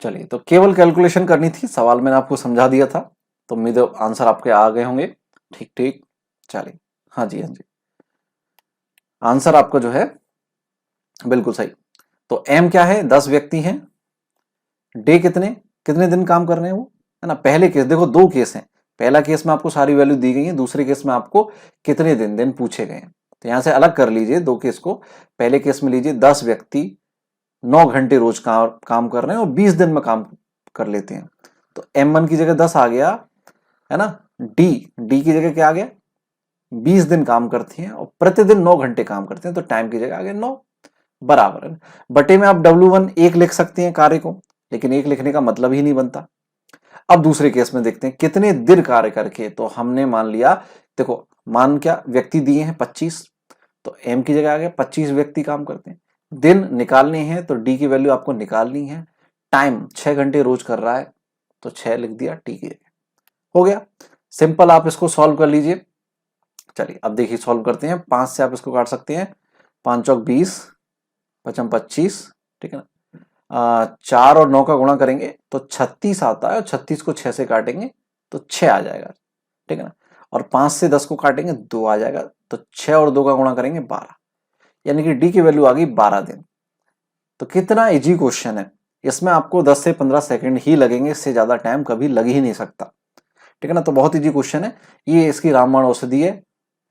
चलिए, तो केवल कैलकुलेशन करनी थी, सवाल मैंने आपको समझा दिया था, तो उम्मीद है आंसर आपके आ गए होंगे। ठीक ठीक, चलिए, हाँ जी हाँ जी, आंसर आपका जो है बिल्कुल सही। तो एम क्या है, 10 व्यक्ति हैं, डे कितने कितने दिन काम कर रहे हैं वो, है ना। पहले केस देखो, दो केस हैं, पहला केस में आपको सारी वैल्यू दी गई है, दूसरे केस में आपको कितने दिन दिन पूछे गए हैं। तो यहां से अलग कर लीजिए दो केस को। पहले केस में लीजिए 10 व्यक्ति 9 घंटे रोज काम कर रहे हैं और 20 दिन में काम कर लेते हैं। तो M1 की जगह 10 आ गया, है ना। डी डी की जगह क्या आ गया, 20 दिन काम करती हैं और प्रतिदिन 9 घंटे काम करते हैं, तो टाइम की जगह आ गया 9, बराबर है। बटे में आप W1 एक लिख सकते हैं कार्य को, लेकिन एक लिखने का मतलब ही नहीं बनता। अब दूसरे केस में देखते हैं कितने दिन कार्य करके, तो हमने मान लिया, देखो मान क्या, व्यक्ति दिए हैं 25, तो एम की जगह आ गया 25 व्यक्ति काम करते हैं। दिन निकालने हैं तो डी की वैल्यू आपको निकालनी है। टाइम 6 घंटे रोज कर रहा है, तो 6 लिख दिया टी की जगह, हो गया सिंपल। आप इसको सॉल्व कर लीजिए। चलिए अब देखिए सॉल्व करते हैं। 5 से आप इसको काट सकते हैं, 5 चौक 20, 5 25, ठीक है ना। 4 और 9 का गुणा करेंगे तो 36 आता है, और 36 को 6 से काटेंगे तो 6 आ जाएगा, ठीक है ना। और 5 से 10 को काटेंगे 2 आ जाएगा, तो 6 और 2 का गुणा करेंगे 12, यानी कि डी की वैल्यू आ गई 12 दिन। तो कितना इजी क्वेश्चन है, इसमें आपको 10 से 15 सेकंड ही लगेंगे, इससे ज्यादा टाइम कभी लग ही नहीं सकता, ठीक है ना। तो बहुत इजी क्वेश्चन है ये, इसकी रामबाण औषधि है,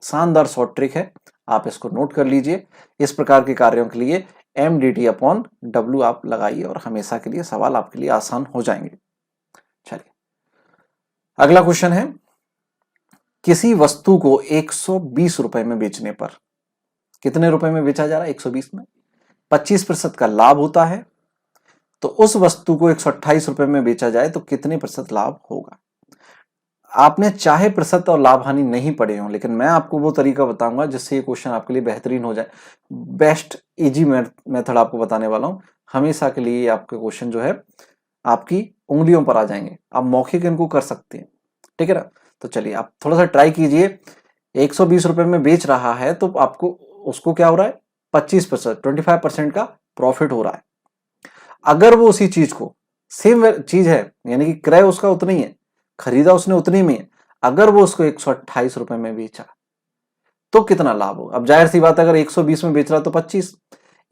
शानदार शॉर्ट ट्रिक है, आप इसको नोट कर लीजिए। इस प्रकार के कार्यों के लिए M D T upon W आप लगाइए और हमेशा के लिए सवाल आपके लिए आसान हो जाएंगे। चलिए अगला क्वेश्चन है, किसी वस्तु को 120 रुपए में बेचने पर, कितने रुपए में बेचा जा रहा है, 120 में, 25% का लाभ होता है, तो उस वस्तु को 128 रुपए में बेचा जाए तो कितने प्रतिशत लाभ होगा। आपने चाहे प्रतिशत और लाभ हानि नहीं पढ़े हो, लेकिन मैं आपको वो तरीका बताऊंगा जिससे ये क्वेश्चन आपके लिए बेहतरीन हो जाए। बेस्ट इजी मेथड आपको बताने वाला हूं, हमेशा के लिए आपके क्वेश्चन जो है आपकी उंगलियों पर आ जाएंगे, आप मौखिक इनको कर सकते हैं, ठीक है ना। तो चलिए आप थोड़ा सा ट्राई कीजिए। 120 रुपए में बेच रहा है तो आपको उसको क्या हो रहा है, 25%, 25% का प्रॉफिट हो रहा है। अगर वो उसी चीज को, सेम चीज है, यानी कि क्रय उसका उतना ही है, खरीदा उसने उतनी में है, अगर वो उसको 128 रुपए में बेचा तो कितना लाभ होगा। अब जाहिर सी बात है, अगर 120 में बेच रहा तो 25,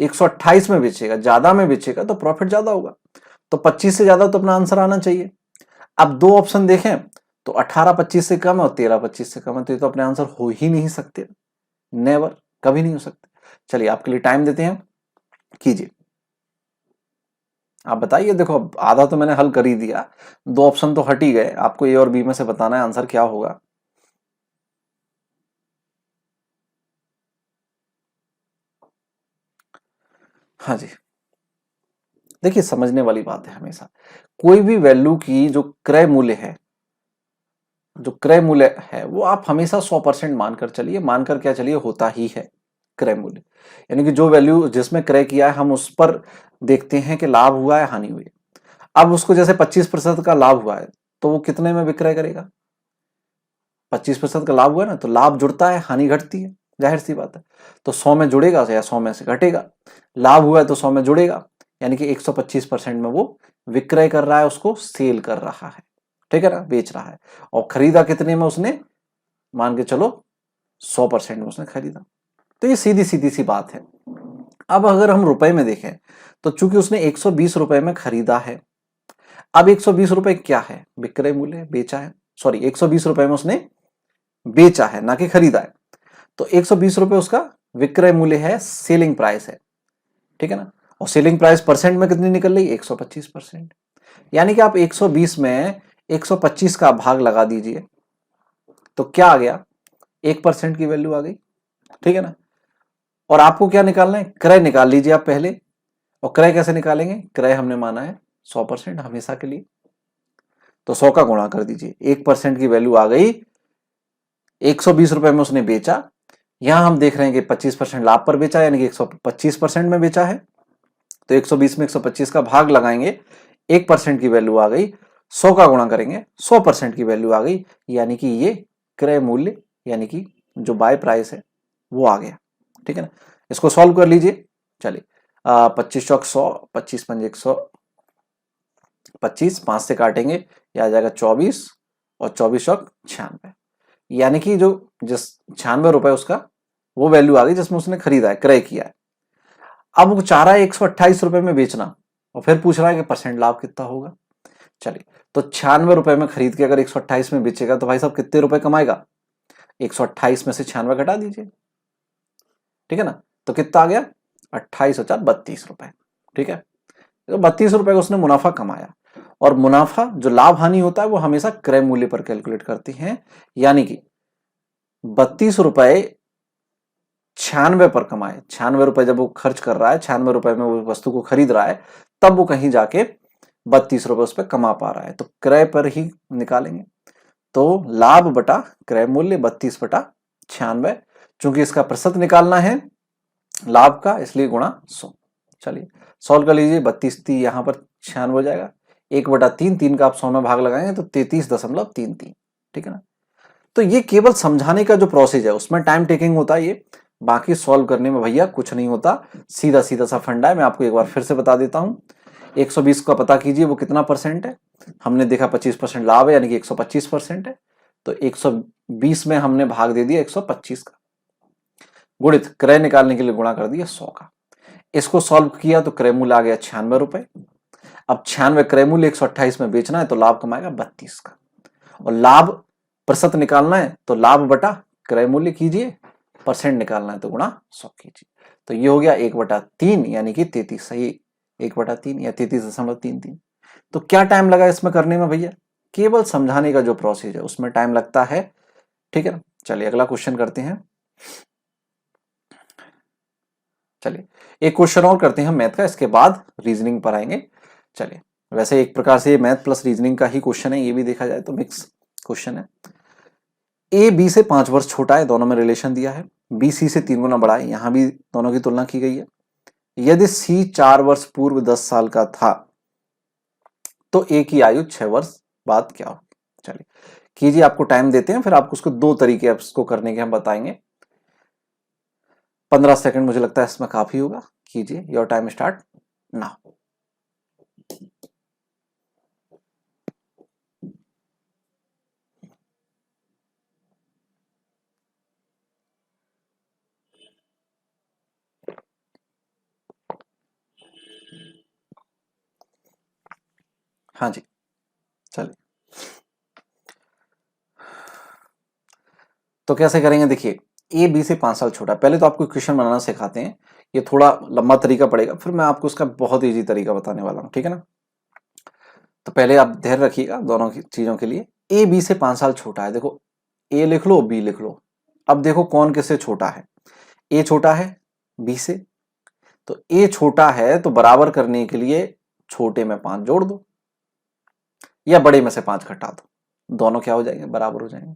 128 में बेचेगा, ज्यादा में बेचेगा तो प्रॉफिट ज्यादा होगा, तो 25 से ज्यादा तो अपना आंसर आना चाहिए। अब दो ऑप्शन देखें तो 18 25 से कम है और 13 25 से कम है, तो ये तो अपने आंसर हो ही नहीं सकते, नेवर, कभी नहीं हो सकते। चलिए आपके लिए टाइम देते हैं, कीजिए, आप बताइए। देखो आधा तो मैंने हल कर ही दिया, दो ऑप्शन तो हट ही गए, आपको ए और बी में से बताना है आंसर क्या होगा। हाँ जी, देखिए समझने वाली बात है, हमेशा कोई भी वैल्यू की जो क्रय मूल्य है, जो क्रय मूल्य है वो आप हमेशा 100% मानकर चलिए, मानकर क्या चलिए, होता ही है क्रय मूल्य, यानी कि जो वैल्यू जिसमें क्रय किया है हम उस पर देखते हैं कि लाभ हुआ है हानि हुई है। अब उसको जैसे 25% का लाभ हुआ है तो वो कितने में विक्रय करेगा, 25% का लाभ हुआ ना, तो लाभ जुड़ता है, हानि घटती है, जाहिर सी बात है। तो 100 में जुड़ेगा या 100 में से घटेगा। लाभ हुआ है तो 100 में जुड़ेगा, यानी कि 125% में वो विक्रय कर रहा है, उसको सेल कर रहा है, ठीक है ना, बेच रहा है। और खरीदा कितने में उसने, मान के चलो 100% में उसने खरीदा। तो ये सीधी सीधी सी बात है। अब अगर हम रुपए में देखें तो चूंकि उसने 120 रुपए में खरीदा है, अब 120 रुपए क्या है, विक्रय मूल्य, बेचा है, सॉरी 120 रुपए में उसने बेचा है, ना कि खरीदा है। तो 120 रुपए उसका विक्रय मूल्य है, सेलिंग प्राइस है, ठीक है ना। और सेलिंग प्राइस परसेंट में कितनी निकल रही, 125%। यानी कि आप 120 में 125 का भाग लगा दीजिए, तो क्या आ गया, 1% की वैल्यू आ गई, ठीक है ना। और आपको क्या निकालना है, क्रय निकाल लीजिए आप पहले। और क्रय कैसे निकालेंगे, क्रय हमने माना है 100% हमेशा के लिए, तो 100 का गुणा कर दीजिए, 1% की वैल्यू आ गई। 120 रुपए में उसने बेचा, यहां हम देख रहे हैं कि 25% लाभ पर बेचा, यानी कि 125% में बेचा है। तो 120 में 125 का भाग लगाएंगे, 1% की वैल्यू आ गई, 100 का गुणा करेंगे, 100% की वैल्यू आ गई, यानी कि ये क्रय मूल्य, यानी कि जो बाय प्राइस है वो आ गया, ठीक है ना। इसको सॉल्व कर लीजिए, चलिए 25 चौक 100, 25 पंजे 100, 25 5 से काटेंगे, यह आ जाएगा 24, और 24 चौक 96, यानी कि जो जिस 96 रुपए उसका वो वैल्यू आ गई जिसमें उसने खरीदा है, क्रय किया है। अब वो चाह रहा है 128 रुपए में बेचना, और फिर पूछ रहा है कि परसेंट लाभ कितना होगा। चलिए, तो 96 रुपए में खरीद के अगर 128 में बेचेगा तो भाई साहब कितने रुपए कमाएगा, 128 में से 96 घटा दीजिए, ठीक है ना। तो कितना आ गया, 28 और 4 32 रुपए, ठीक है। तो 32 रुपए का उसने मुनाफा कमाया। और मुनाफा जो लाभ हानि होता है वो हमेशा क्रय मूल्य पर कैलकुलेट करते हैं, यानी कि 32 रुपए 96 पर कमाए, 96 रुपए जब वो खर्च कर रहा है, 96 रुपए में वो वस्तु को खरीद रहा है, तब वो कहीं जाके 32 रुपए उस पर कमा पा रहा है, तो क्रय पर ही निकालेंगे। तो लाभ बटा क्रय मूल्य 32 बटा 96, चूंकि इसका प्रतिशत निकालना है लाभ का, इसलिए गुणा 100। चलिए सॉल्व कर लीजिए, 32 3 यहां पर 96 हो जाएगा, 1/3, 3 का आप 100 में भाग लगाएंगे तो 33.33, ठीक है ना। तो ये केवल समझाने का जो प्रोसेस है उसमें टाइम टेकिंग होता है ये, बाकी सॉल्व करने में भैया कुछ नहीं होता, सीधा सीधा सा फंडा है। मैं आपको एक बार फिर से बता देता हूं, 120 का पता कीजिए वो कितना परसेंट है। हमने देखा 25% लाभ है, यानी कि 125% है, तो 120 में हमने भाग दे दिया 125 का, गुणित क्रय निकालने के लिए गुणा कर दिया 100 का। इसको सॉल्व किया तो क्रय मूल्य आ गया 96 रुपए। अब 96 क्रय मूल्य 128 में बेचना है तो लाभ कमाएगा 32 का, और लाभ प्रतिशत निकालना है तो लाभ बटा क्रय मूल्य कीजिए, परसेंट निकालना है तो गुणा 100 कीजिए। तो ये हो गया 1/3, यानी कि 33, सही 1/3 या 33.33। तो क्या टाइम लगा इसमें करने में भैया, केवल समझाने का जो प्रोसेस है उसमें टाइम लगता है, ठीक है ना। चलिए अगला क्वेश्चन करते हैं। चलिए एक क्वेश्चन और करते हैं हम मैथ का, इसके बाद रीजनिंग पर आएंगे। चलिए, वैसे एक प्रकार से मैथ प्लस रीजनिंग का ही क्वेश्चन है, ये भी देखा जाए तो मिक्स क्वेश्चन है। ए बी से 5 वर्ष छोटा है, दोनों में रिलेशन दिया है। बी सी से 3 गुना बड़ा है, यहां भी दोनों की तुलना की गई है। यदि सी 4 वर्ष पूर्व 10 साल का था तो ए की आयु 6 वर्ष बाद क्या हो। चलिए कीजिए, आपको टाइम देते हैं, फिर आपको उसको दो तरीके इसको करने के हम बताएंगे। 15 सेकंड मुझे लगता है इसमें काफी होगा, कीजिए, योर टाइम स्टार्ट नाउ। हाँ जी, चलिए तो कैसे करेंगे, देखिए ए बी से 5 साल छोटा। पहले तो आपको क्वेश्चन बनाना सिखाते हैं, ये थोड़ा लंबा तरीका पड़ेगा, फिर मैं आपको उसका बहुत इजी तरीका बताने वाला हूं, ठीक है ना। तो पहले आप ध्यान रखिएगा दोनों की चीजों के लिए। ए बी से 5 साल छोटा है, देखो ए लिख लो बी लिख लो। अब देखो कौन किससे छोटा है, ए छोटा है बी से, तो ए छोटा है तो बराबर करने के लिए छोटे में 5 जोड़ दो, या बड़े में से 5 घटा दो, दोनों क्या हो जाएंगे, बराबर हो जाएंगे।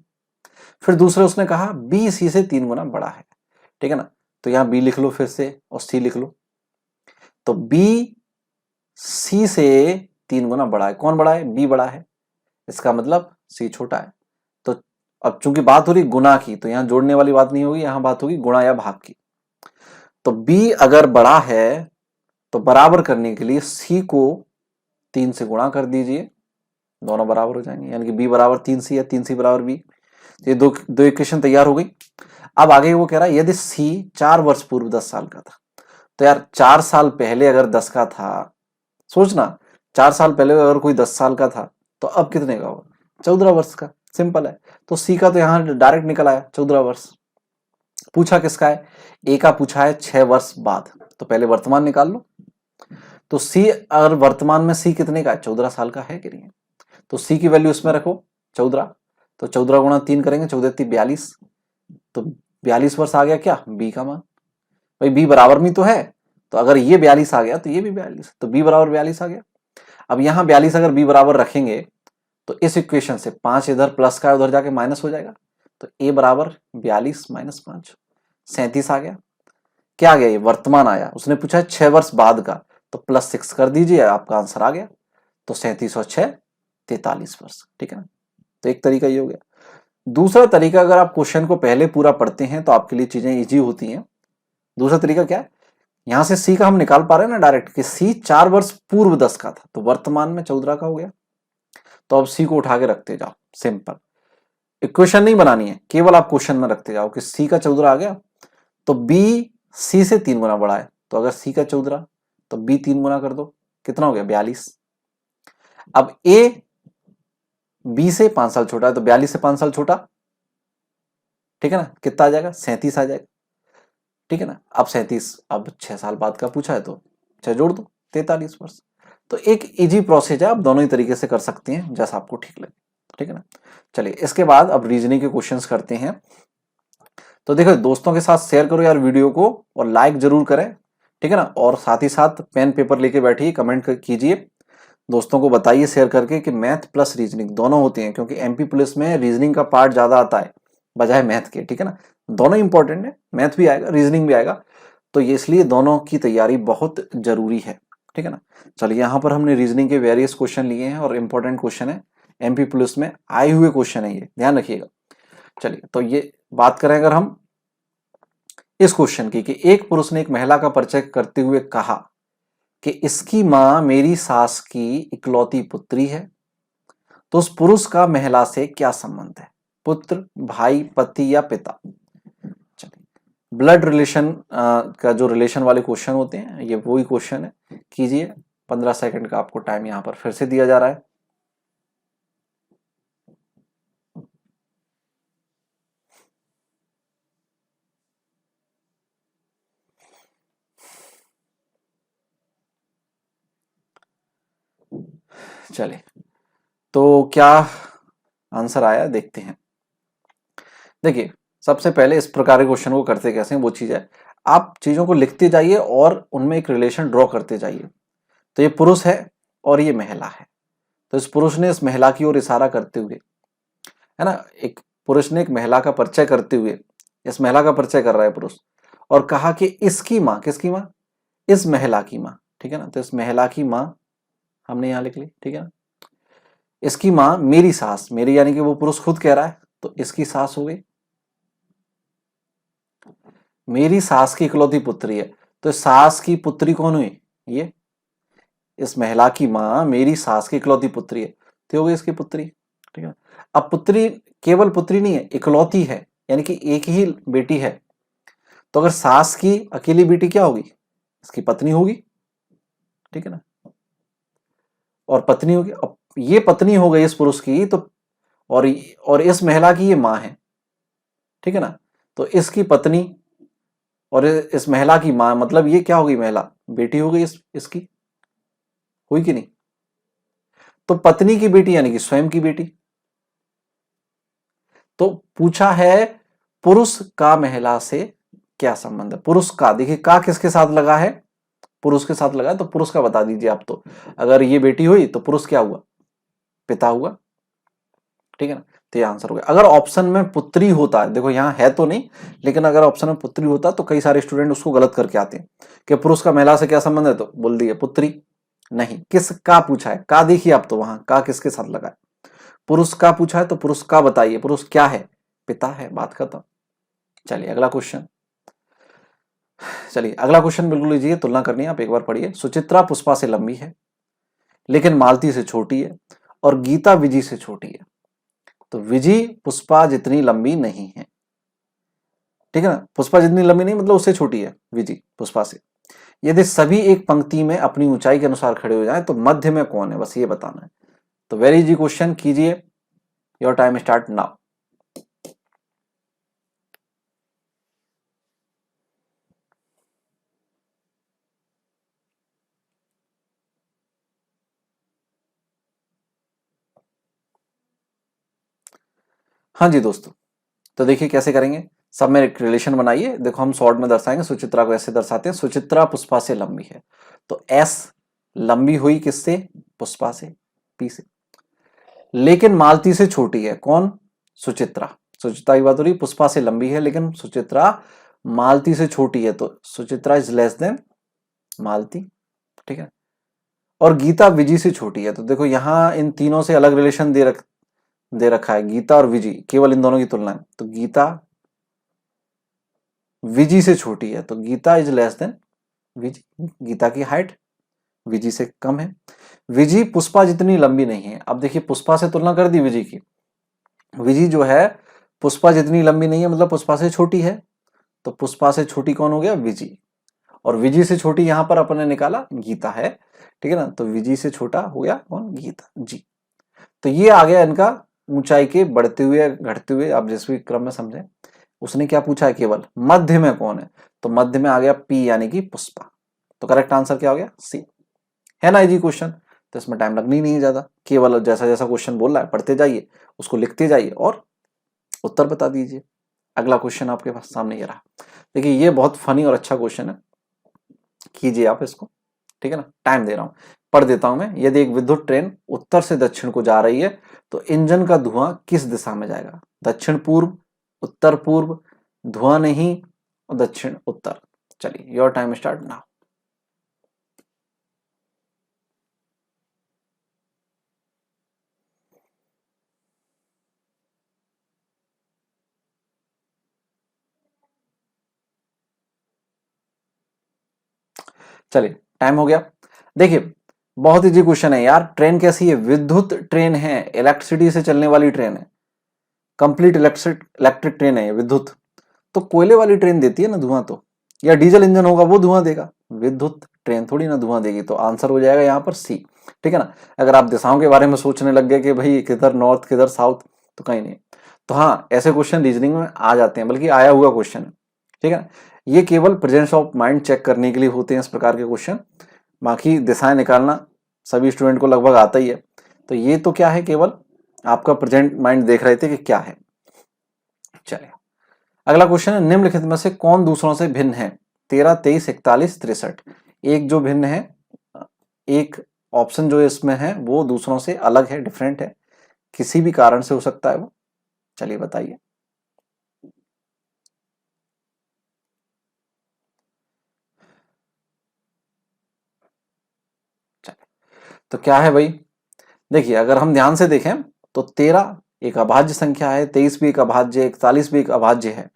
फिर दूसरे उसने कहा बी सी से 3 गुना बड़ा है, ठीक है ना, तो यहां बी लिख लो फिर से और सी लिख लो। तो बी सी से 3 गुना बड़ा है, कौन बड़ा है, बी बड़ा है, इसका मतलब सी छोटा है। तो अब चूंकि बात हो रही गुणा की, तो यहां जोड़ने वाली बात नहीं होगी, यहां बात होगी गुणा या भाग की। तो b अगर बड़ा है तो बराबर करने के लिए c को 3 से गुणा कर दीजिए, दोनों बराबर हो जाएंगे, यानी कि b बराबर 3c है, 3c बराबर b। ये दो इक्वेशन तैयार हो गई। अब आगे वो कह रहा है यदि c 4 वर्ष पूर्व 10 साल का था, तो यार 4 साल पहले अगर 10 का था, सोचना 4 साल पहले अगर कोई 10 साल का था तो अब कितने का होगा, 14 वर्ष का। सिंपल है। तो सी का तो यहां डायरेक्ट निकल आया 14 वर्ष। पूछा किसका है, ए का पूछा है 6 वर्ष बाद, तो पहले वर्तमान निकाल लो। तो सी अगर वर्तमान में सी कितने का है, 14 साल का है कि नहीं है, तो सी की वैल्यू इसमें रखो 14, तो 14 गुणा 3 करेंगे, 14 42, तो 42 वर्ष आ गया क्या, बी का मान। भाई बी बराबर में तो है, तो अगर ये 42 आ गया तो ये भी 42, तो बी बराबर 42 आ गया। अब यहां 42 अगर बी बराबर रखेंगे तो इस इक्वेशन से 5 इधर प्लस का उधर जाके माइनस हो जाएगा, तो ए बराबर 42 माइनस 5 37 आ गया। क्या आ गया, ये वर्तमान आया। उसने पूछा है 6 वर्ष बाद का, तो +6 कर दीजिए, आपका आंसर आ गया। तो 37 और 6 43 वर्ष, ठीक है ना। तो एक तरीका ये हो गया। दूसरा तरीका, अगर आप क्वेश्चन को पहले पूरा पढ़ते हैं तो आपके लिए चीजें इजी होती हैं। दूसरा तरीका क्या है, यहां से सी का हम निकाल पा रहे हैं ना डायरेक्ट, कि सी 4 वर्ष पूर्व 10 का था, तो वर्तमान में 14 का हो गया। तो अब सी को उठा के रखते जाओ, सिंपल। इक्वेशन नहीं बनानी है, केवल आप क्वेश्चन में रखते जाओ कि सी का 14 आ गया, तो बी सी से 3 गुना बड़ा है, तो अगर सी का 14 तो बी 3 गुना कर दो, कितना हो गया 42। अब ए बी से 5 साल छोटा है, तो 42 से 5 साल छोटा, ठीक है ना, कितना आ जाएगा 37 आ जाएगा, ठीक है ना। अब 37, अब 6 साल बाद का पूछा है तो 6 जोड़ दो, 43 वर्ष। तो एक इजी प्रोसेस है, आप दोनों ही तरीके से कर सकते हैं जैसा आपको ठीक लगे, ठीक है ना। चलिए इसके बाद अब रीजनिंग के क्वेश्चंस करते हैं। तो देखो दोस्तों के साथ शेयर करो यार वीडियो को, और लाइक जरूर करें, ठीक है ना। और साथ ही साथ पेन पेपर लेके बैठिए, कमेंट कीजिए, दोस्तों को बताइए शेयर करके कि मैथ प्लस रीजनिंग दोनों होते हैं, क्योंकि एमपी पुलिस में रीजनिंग का पार्ट ज्यादा आता है बजाय मैथ के, ठीक है ना। दोनों इंपॉर्टेंट है, मैथ भी आएगा रीजनिंग भी आएगा, तो ये इसलिए दोनों की तैयारी बहुत जरूरी है, ठीक है ना। चलिए यहाँ पर हमने रीजनिंग के वेरियस क्वेश्चन लिए हैं और इंपॉर्टेंट क्वेश्चन है, एमपी पुलिस में आए हुए क्वेश्चन है, ये ध्यान रखिएगा। चलिए तो ये बात करें अगर हम इस क्वेश्चन की, कि एक पुरुष ने एक महिला का परिचय करते हुए कहा कि इसकी मां मेरी सास की इकलौती पुत्री है, तो उस पुरुष का महिला से क्या संबंध है, पुत्र, भाई, पति या पिता। चलिए ब्लड रिलेशन का जो रिलेशन वाले क्वेश्चन होते हैं, ये वही क्वेश्चन है, कीजिए। 15 सेकंड का आपको टाइम यहां पर फिर से दिया जा रहा है। चलिए तो क्या आंसर आया देखते हैं। देखिए सबसे पहले इस प्रकार के क्वेश्चन को करते कैसे हैं, वो चीज है, आप चीजों को लिखते जाइए और उनमें एक रिलेशन ड्रॉ करते जाइए। तो ये पुरुष है और ये महिला है, तो इस पुरुष ने इस महिला की ओर इशारा करते हुए, है ना, एक पुरुष ने एक महिला का परिचय करते हुए इस महिला का परिचय कर रहा है पुरुष, और कहा कि इसकी माँ, किसकी माँ, इस महिला की माँ, ठीक है ना। तो इस महिला की माँ हमने यहां लिख ली, ठीक है ना। इसकी माँ मेरी सास, मेरी यानी कि वो पुरुष खुद कह रहा है, तो इसकी सास हो गई, मेरी सास की इकलौती पुत्री है, तो सास की पुत्री कौन हुई, ये इस महिला की मां मेरी सास की इकलौती पुत्री है, तो हो गई इसकी पुत्री, ठीक है। अब पुत्री केवल पुत्री नहीं है, इकलौती है, यानी कि एक ही बेटी है, तो अगर सास की अकेली बेटी क्या होगी, इसकी पत्नी होगी, ठीक है ना। और पत्नी होगी, अब ये पत्नी हो गई इस पुरुष की, तो और इस महिला की ये मां है, ठीक है ना। तो इसकी पत्नी और इस महिला की मां, मतलब ये क्या होगी, महिला बेटी हो गई इसकी, हुई कि नहीं। तो पत्नी की बेटी यानी कि स्वयं की बेटी। तो पूछा है पुरुष का महिला से क्या संबंध है, पुरुष का, देखिए का किसके साथ लगा है, पुरुष के साथ लगा है, तो पुरुष का बता दीजिए आप। तो अगर ये बेटी हुई तो पुरुष क्या हुआ, पिता हुआ, ठीक है ना। तो ये आंसर हो गया। अगर ऑप्शन में पुत्री होता है, देखो यहां है तो नहीं, लेकिन अगर ऑप्शन में पुत्री होता तो कई सारे स्टूडेंट उसको गलत करके आते हैं कि पुरुष का महिला से क्या संबंध है, तो बोल दिए पुत्री। नहीं, किस का पूछा है, का देखिए आप, तो वहां का किसके साथ लगा है, पुरुष का पूछा है, तो पुरुष का बताइए, पुरुष क्या है, पिता है, बात खत्म। चलिए अगला क्वेश्चन, चलिए अगला क्वेश्चन बिल्कुल लीजिए, तुलना करनी है, आप एक बार पढ़िए। सुचित्रा पुष्पा से लंबी है लेकिन मालती से छोटी है, और गीता विजी से छोटी है। तो विजी पुष्पा जितनी लंबी नहीं है, ठीक है ना, पुष्पा जितनी लंबी नहीं मतलब उससे छोटी है विजी पुष्पा से। यदि सभी एक पंक्ति में अपनी ऊंचाई के अनुसार खड़े हो जाएं तो मध्य में कौन है, बस ये बताना है। तो वेरी इजी क्वेश्चन, कीजिए, योर टाइम स्टार्ट नाउ। हाँ जी दोस्तों, तो देखिए कैसे करेंगे, सब में एक रिलेशन बनाइए। देखो हम शॉर्ट में दर्शाएंगे, सुचित्रा को ऐसे दर्शाते हैं, सुचित्रा पुष्पा से लंबी है, तो एस लंबी हुई किससे, पुष्पा से, पी से। लेकिन मालती से छोटी है, कौन, सुचित्रा। सुचित्रा की बात हो रही, पुष्पा से लंबी है लेकिन सुचित्रा मालती से छोटी है, तो सुचित्रा इज लेस देन मालती, ठीक है। और गीता विजी से छोटी है, तो देखो यहां इन तीनों से अलग रिलेशन दे रखा है, गीता और विजी, केवल इन दोनों की तुलना है। तो गीता विजी से छोटी है, तो Geeta is less than Viji, Geeta की हाइट विजी से कम है। विजी पुष्पा जितनी लंबी नहीं है। अब देखिए पुष्पा से तुलना कर दी विजी की, विजी जो है पुष्पा जितनी लंबी नहीं है मतलब पुष्पा से छोटी है, तो पुष्पा से छोटी कौन हो गया, विजी। और विजी से छोटी यहां पर अपन ने निकाला गीता है, ठीक है ना, तो विजी से छोटा हो गया कौन, गीता जी। तो ये आ गया इनका ऊंचाई के बढ़ते हुए घटते हुए, आप जिस भी क्रम में समझे। उसने क्या पूछा है, केवल मध्य में कौन है, तो मध्य में आ गया पी यानी कि पुष्पा। तो करेक्ट आंसर क्या हो गया, सी। है ना इजी क्वेश्चन, तो इसमें टाइम लगनी नहीं है ज्यादा, केवल जैसा जैसा क्वेश्चन बोल रहा है पढ़ते जाइए, उसको लिखते जाइए और उत्तर बता दीजिए। अगला क्वेश्चन आपके पास सामने ये रहा। देखिए ये बहुत फनी और अच्छा क्वेश्चन है, कीजिए आप इसको, ठीक है ना, टाइम दे रहा हूं, पढ़ देता हूं मैं। यदि एक विद्युत ट्रेन उत्तर से दक्षिण को जा रही है तो इंजन का धुआं किस दिशा में जाएगा, दक्षिण पूर्व, उत्तर पूर्व, धुआं नहीं, और दक्षिण उत्तर। चलिए योर टाइम स्टार्ट नाउ। चलिए टाइम हो गया। देखिए बहुत इजी क्वेश्चन है यार, ट्रेन कैसी है, विद्युत ट्रेन है, इलेक्ट्रिसिटी से चलने वाली ट्रेन है, कंप्लीट इलेक्ट्रिक ट्रेन है ये, विद्युत। तो कोयले वाली ट्रेन देती है ना धुआं, तो या डीजल इंजन होगा वो धुआं देगा, विद्युत ट्रेन थोड़ी ना धुआं देगी। तो आंसर हो जाएगा यहाँ पर सी, ठीक है ना। अगर आप दिशाओं के बारे में सोचने लग गए कि भाई किधर नॉर्थ किधर साउथ, तो कहीं नहीं। तो हाँ ऐसे क्वेश्चन रीजनिंग में आ जाते हैं, बल्कि आया हुआ क्वेश्चन है, ठीक है। ये केवल प्रेजेंस ऑफ माइंड चेक करने के लिए होते हैं इस प्रकार के क्वेश्चन, बाकी दिशाएं निकालना सभी स्टूडेंट को लगभग आता ही है। तो ये तो क्या है, केवल आपका प्रेजेंट माइंड देख रहे थे कि क्या है। चलिए अगला क्वेश्चन है, निम्नलिखित में से कौन दूसरों से भिन्न है, 13, 23, 41, 63। एक जो भिन्न है, एक ऑप्शन जो इसमें है वो दूसरों से अलग है, डिफरेंट है, किसी भी कारण से हो सकता है वो। चलिए बताइए। तो क्या है भाई, देखिए अगर हम ध्यान से देखें तो 13 एक अभाज्य संख्या है, 23 भी एक अभाज्य, 41 भी एक अभाज्य है।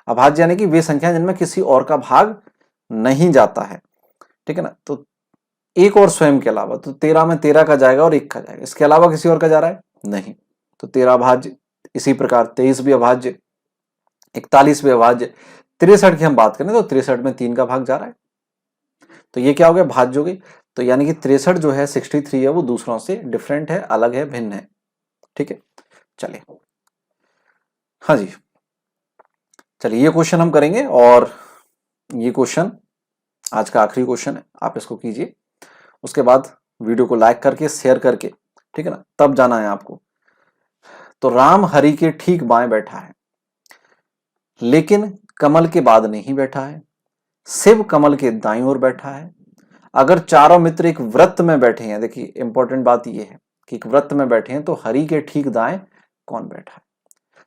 अभाज्य यानी कि वे संख्या जिनमें किसी और का भाग नहीं जाता है, ठीक है ना। तो एक और स्वयं के अलावा, तो 13 में 13 का जाएगा और 1 का जाएगा, इसके अलावा किसी और का जा रहा है नहीं, तो 13 अभाज्य। इसी प्रकार 23 भी अभाज्य, 41 भी अभाज्य, 63 की हम बात करें तो 63 में 3 का भाग जा रहा है, तो ये क्या हो गया, भाज्य हो गई। तो यानी कि 63 जो है 63 है वो दूसरों से डिफरेंट है, अलग है, भिन्न है, ठीक है। चलिए हाँ जी, चलिए ये क्वेश्चन हम करेंगे, और ये क्वेश्चन आज का आखिरी क्वेश्चन है, आप इसको कीजिए। उसके बाद वीडियो को लाइक करके शेयर करके, ठीक है ना, तब जाना है आपको। तो राम हरि के ठीक बाएं बैठा है लेकिन कमल के बाद नहीं बैठा है, शिव कमल के दाईं ओर बैठा है। अगर चारों मित्र एक वृत्त में बैठे हैं, देखिए इंपॉर्टेंट बात यह है कि एक वृत्त में बैठे हैं, तो हरि के ठीक दाएं कौन बैठा है।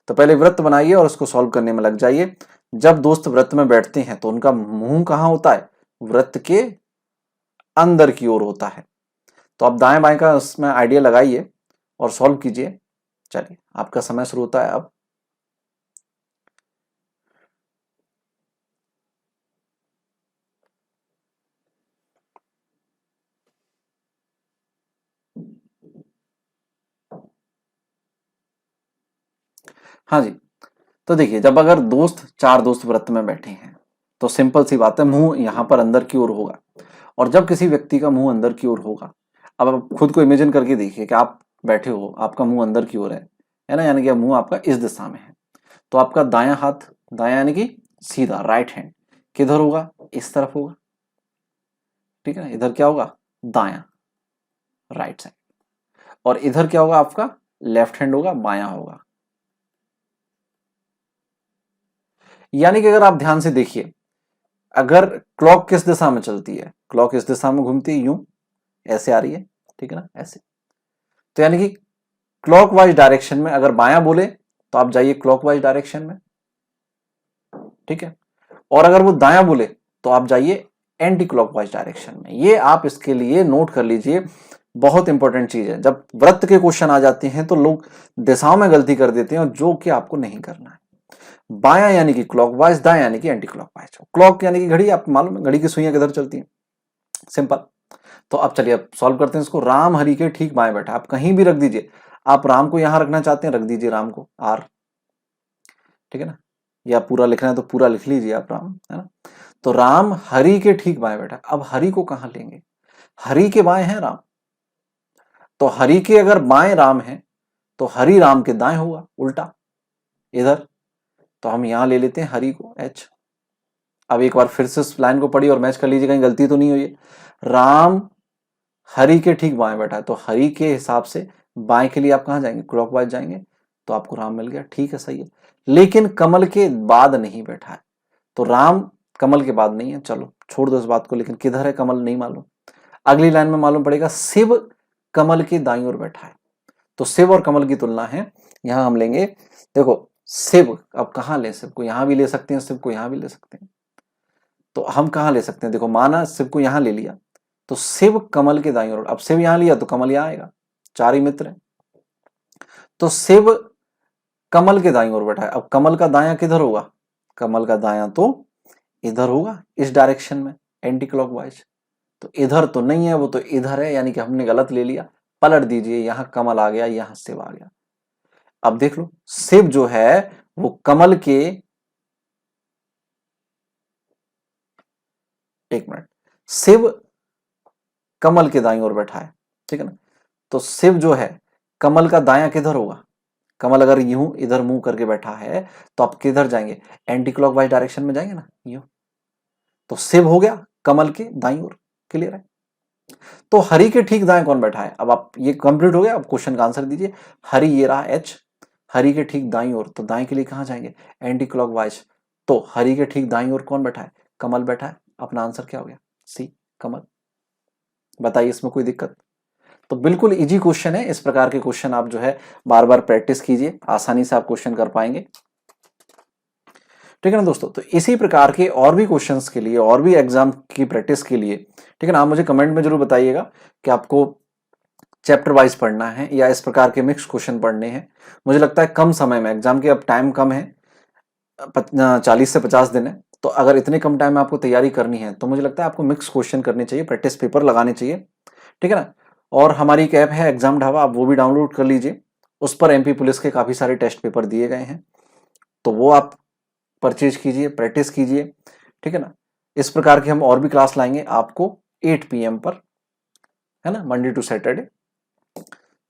तो पहले वृत्त बनाइए और उसको सॉल्व करने में लग जाइए। जब दोस्त वृत्त में बैठते हैं तो उनका मुंह कहां होता है, वृत्त के अंदर की ओर होता है। तो आप दाएं बाएं का उसमें आइडिया लगाइए और सॉल्व कीजिए। चलिए आपका समय शुरू होता है अब। हाँ जी, तो देखिए जब अगर चार दोस्त व्रत में बैठे हैं तो सिंपल सी बात है, मुंह यहां पर अंदर की ओर होगा। और जब किसी व्यक्ति का मुंह अंदर की ओर होगा, अब आप खुद को इमेजिन करके देखिए कि आप बैठे हो, आपका मुंह अंदर की ओर है ना, यानी कि मुंह आपका इस दिशा में है। तो आपका दायां हाथ, दायां यानी कि सीधा राइट हैंड किधर होगा, इस तरफ होगा, ठीक है ना। इधर क्या होगा, दायां, राइट साइड। और इधर क्या होगा, आपका लेफ्ट हैंड होगा, बायां होगा। यानी कि अगर आप ध्यान से देखिए, अगर क्लॉक किस दिशा में चलती है, क्लॉक इस दिशा में घूमती है, यूं ऐसे आ रही है, ठीक है ना, ऐसे। तो यानी कि क्लॉकवाइज डायरेक्शन में अगर बायां बोले तो आप जाइए क्लॉकवाइज डायरेक्शन में, ठीक है। और अगर वो दायां बोले तो आप जाइए एंटी क्लॉकवाइज डायरेक्शन में। ये आप इसके लिए नोट कर लीजिए, बहुत इंपॉर्टेंट चीज है। जब वृत्त के क्वेश्चन आ जाते हैं तो लोग दिशाओं में गलती कर देते हैं, और जो कि आपको नहीं करना है। बायां यानी कि क्लॉकवाइज, दायां यानी कि एंटी क्लॉकवाइज। क्लॉक यानी कि घड़ी, आपको मालूम है घड़ी की सुइयां किधर चलती हैं, सिंपल। तो अब चलिए अब सॉल्व करते हैं इसको। राम हरि के ठीक बाएं बैठा, आप कहीं भी रख दीजिए। आप राम को यहां रखना चाहते हैं, रख दीजिए राम को आर, ठीक है ना। या पूरा लिखना है तो पूरा लिख लीजिए आप राम, है ना। तो राम हरि के ठीक बाएं बैठा। अब हरि को कहां लेंगे, हरि के बाएं हैं राम, तो हरि के अगर बाएं राम है तो हरि राम के दाएं होगा, उल्टा इधर। तो हम यहां ले लेते हैं हरि को एच। अब एक बार फिर से उस लाइन को पढ़िए और मैच कर लीजिए, कहीं गलती तो नहीं हुई है। राम हरि के ठीक बाएं बैठा है, तो हरि के हिसाब से बाएं के लिए आप कहां जाएंगे, क्लॉकवाइज जाएंगे। तो आपको राम मिल गया, ठीक है, सही है। लेकिन कमल के बाद नहीं बैठा है, तो राम कमल के बाद नहीं है, चलो छोड़ दो इस बात को। लेकिन किधर है कमल नहीं मालूम, अगली लाइन में मालूम पड़ेगा। शिव कमल के दाईं ओर बैठा है, तो शिव और कमल की तुलना है, यहां हम लेंगे। देखो शिव, अब कहां ले, शिव को यहां भी ले सकते हैं, शिव को यहां भी ले सकते हैं। तो हम कहां ले सकते हैं, देखो माना शिव को यहां ले लिया, तो शिव कमल के दाईं ओर। अब शिव यहां लिया तो कमल यहां आएगा, चार ही मित्र हैं। तो शिव कमल के दाईं ओर बैठा है। अब कमल का दायां किधर होगा, कमल का दायां तो इधर होगा, इस डायरेक्शन में, एंटी क्लॉकवाइज। तो इधर तो नहीं है, वो तो इधर है, यानी कि हमने गलत ले लिया। पलट दीजिए, यहां कमल आ गया, यहां शिव आ गया। अब देख लो, शिव जो है वो कमल के, एक मिनट, शिव कमल के दाईं ओर बैठा है, ठीक है ना। तो शिव जो है कमल का दायां किधर होगा, कमल अगर यूं इधर मुंह करके बैठा है तो आप किधर जाएंगे, एंटी क्लॉकवाइज डायरेक्शन में जाएंगे ना, यूं। तो शिव हो गया कमल के दाईं ओर, क्लियर है। तो हरि के ठीक दाएं कौन बैठा है, अब आप ये कंप्लीट हो गया। अब क्वेश्चन का आंसर दीजिए। हरि ये रहा एच, हरि के ठीक दाईं ओर, तो दाएं के लिए कहां जाएंगे, एंटी क्लॉकवाइज। तो हरि के ठीक दाईं ओर कौन बैठा है, कमल बैठा है। अपना आंसर क्या हो गया, सी कमल। बताइए इसमें कोई दिक्कत। तो बिल्कुल इजी क्वेश्चन है। इस प्रकार के क्वेश्चन आप जो है बार बार प्रैक्टिस कीजिए, आसानी से आप क्वेश्चन कर पाएंगे, ठीक है ना दोस्तों। तो इसी प्रकार के और भी क्वेश्चंस के लिए, और भी एग्जाम की प्रैक्टिस के लिए, ठीक है ना, आप मुझे कमेंट में जरूर बताइएगा कि आपको चैप्टर वाइज पढ़ना है या इस प्रकार के मिक्स क्वेश्चन पढ़ने हैं। मुझे लगता है कम समय में, एग्जाम के अब टाइम कम है, 40 से 50 दिन है। तो अगर इतने कम टाइम में आपको तैयारी करनी है तो मुझे लगता है आपको मिक्स क्वेश्चन करने चाहिए, प्रैक्टिस पेपर लगाने चाहिए, ठीक है ना। और हमारी एक ऐप है एग्जाम ढाबा, आप वो भी डाउनलोड कर लीजिए। उस पर एमपी पुलिस के काफी सारे टेस्ट पेपर दिए गए हैं, तो वो आप परचेज कीजिए, प्रैक्टिस कीजिए, ठीक है ना। इस प्रकार की हम और भी क्लास लाएंगे आपको 8 PM पर, है ना, मंडे टू सैटरडे।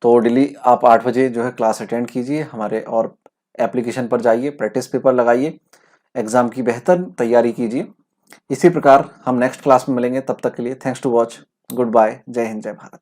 तो डेली आप 8 बजे जो है क्लास अटेंड कीजिए हमारे, और एप्लीकेशन पर जाइए, प्रैक्टिस पेपर लगाइए, एग्जाम की बेहतर तैयारी कीजिए। इसी प्रकार हम नेक्स्ट क्लास में मिलेंगे, तब तक के लिए thanks to watch, good bye, जय हिंद, जय भारत।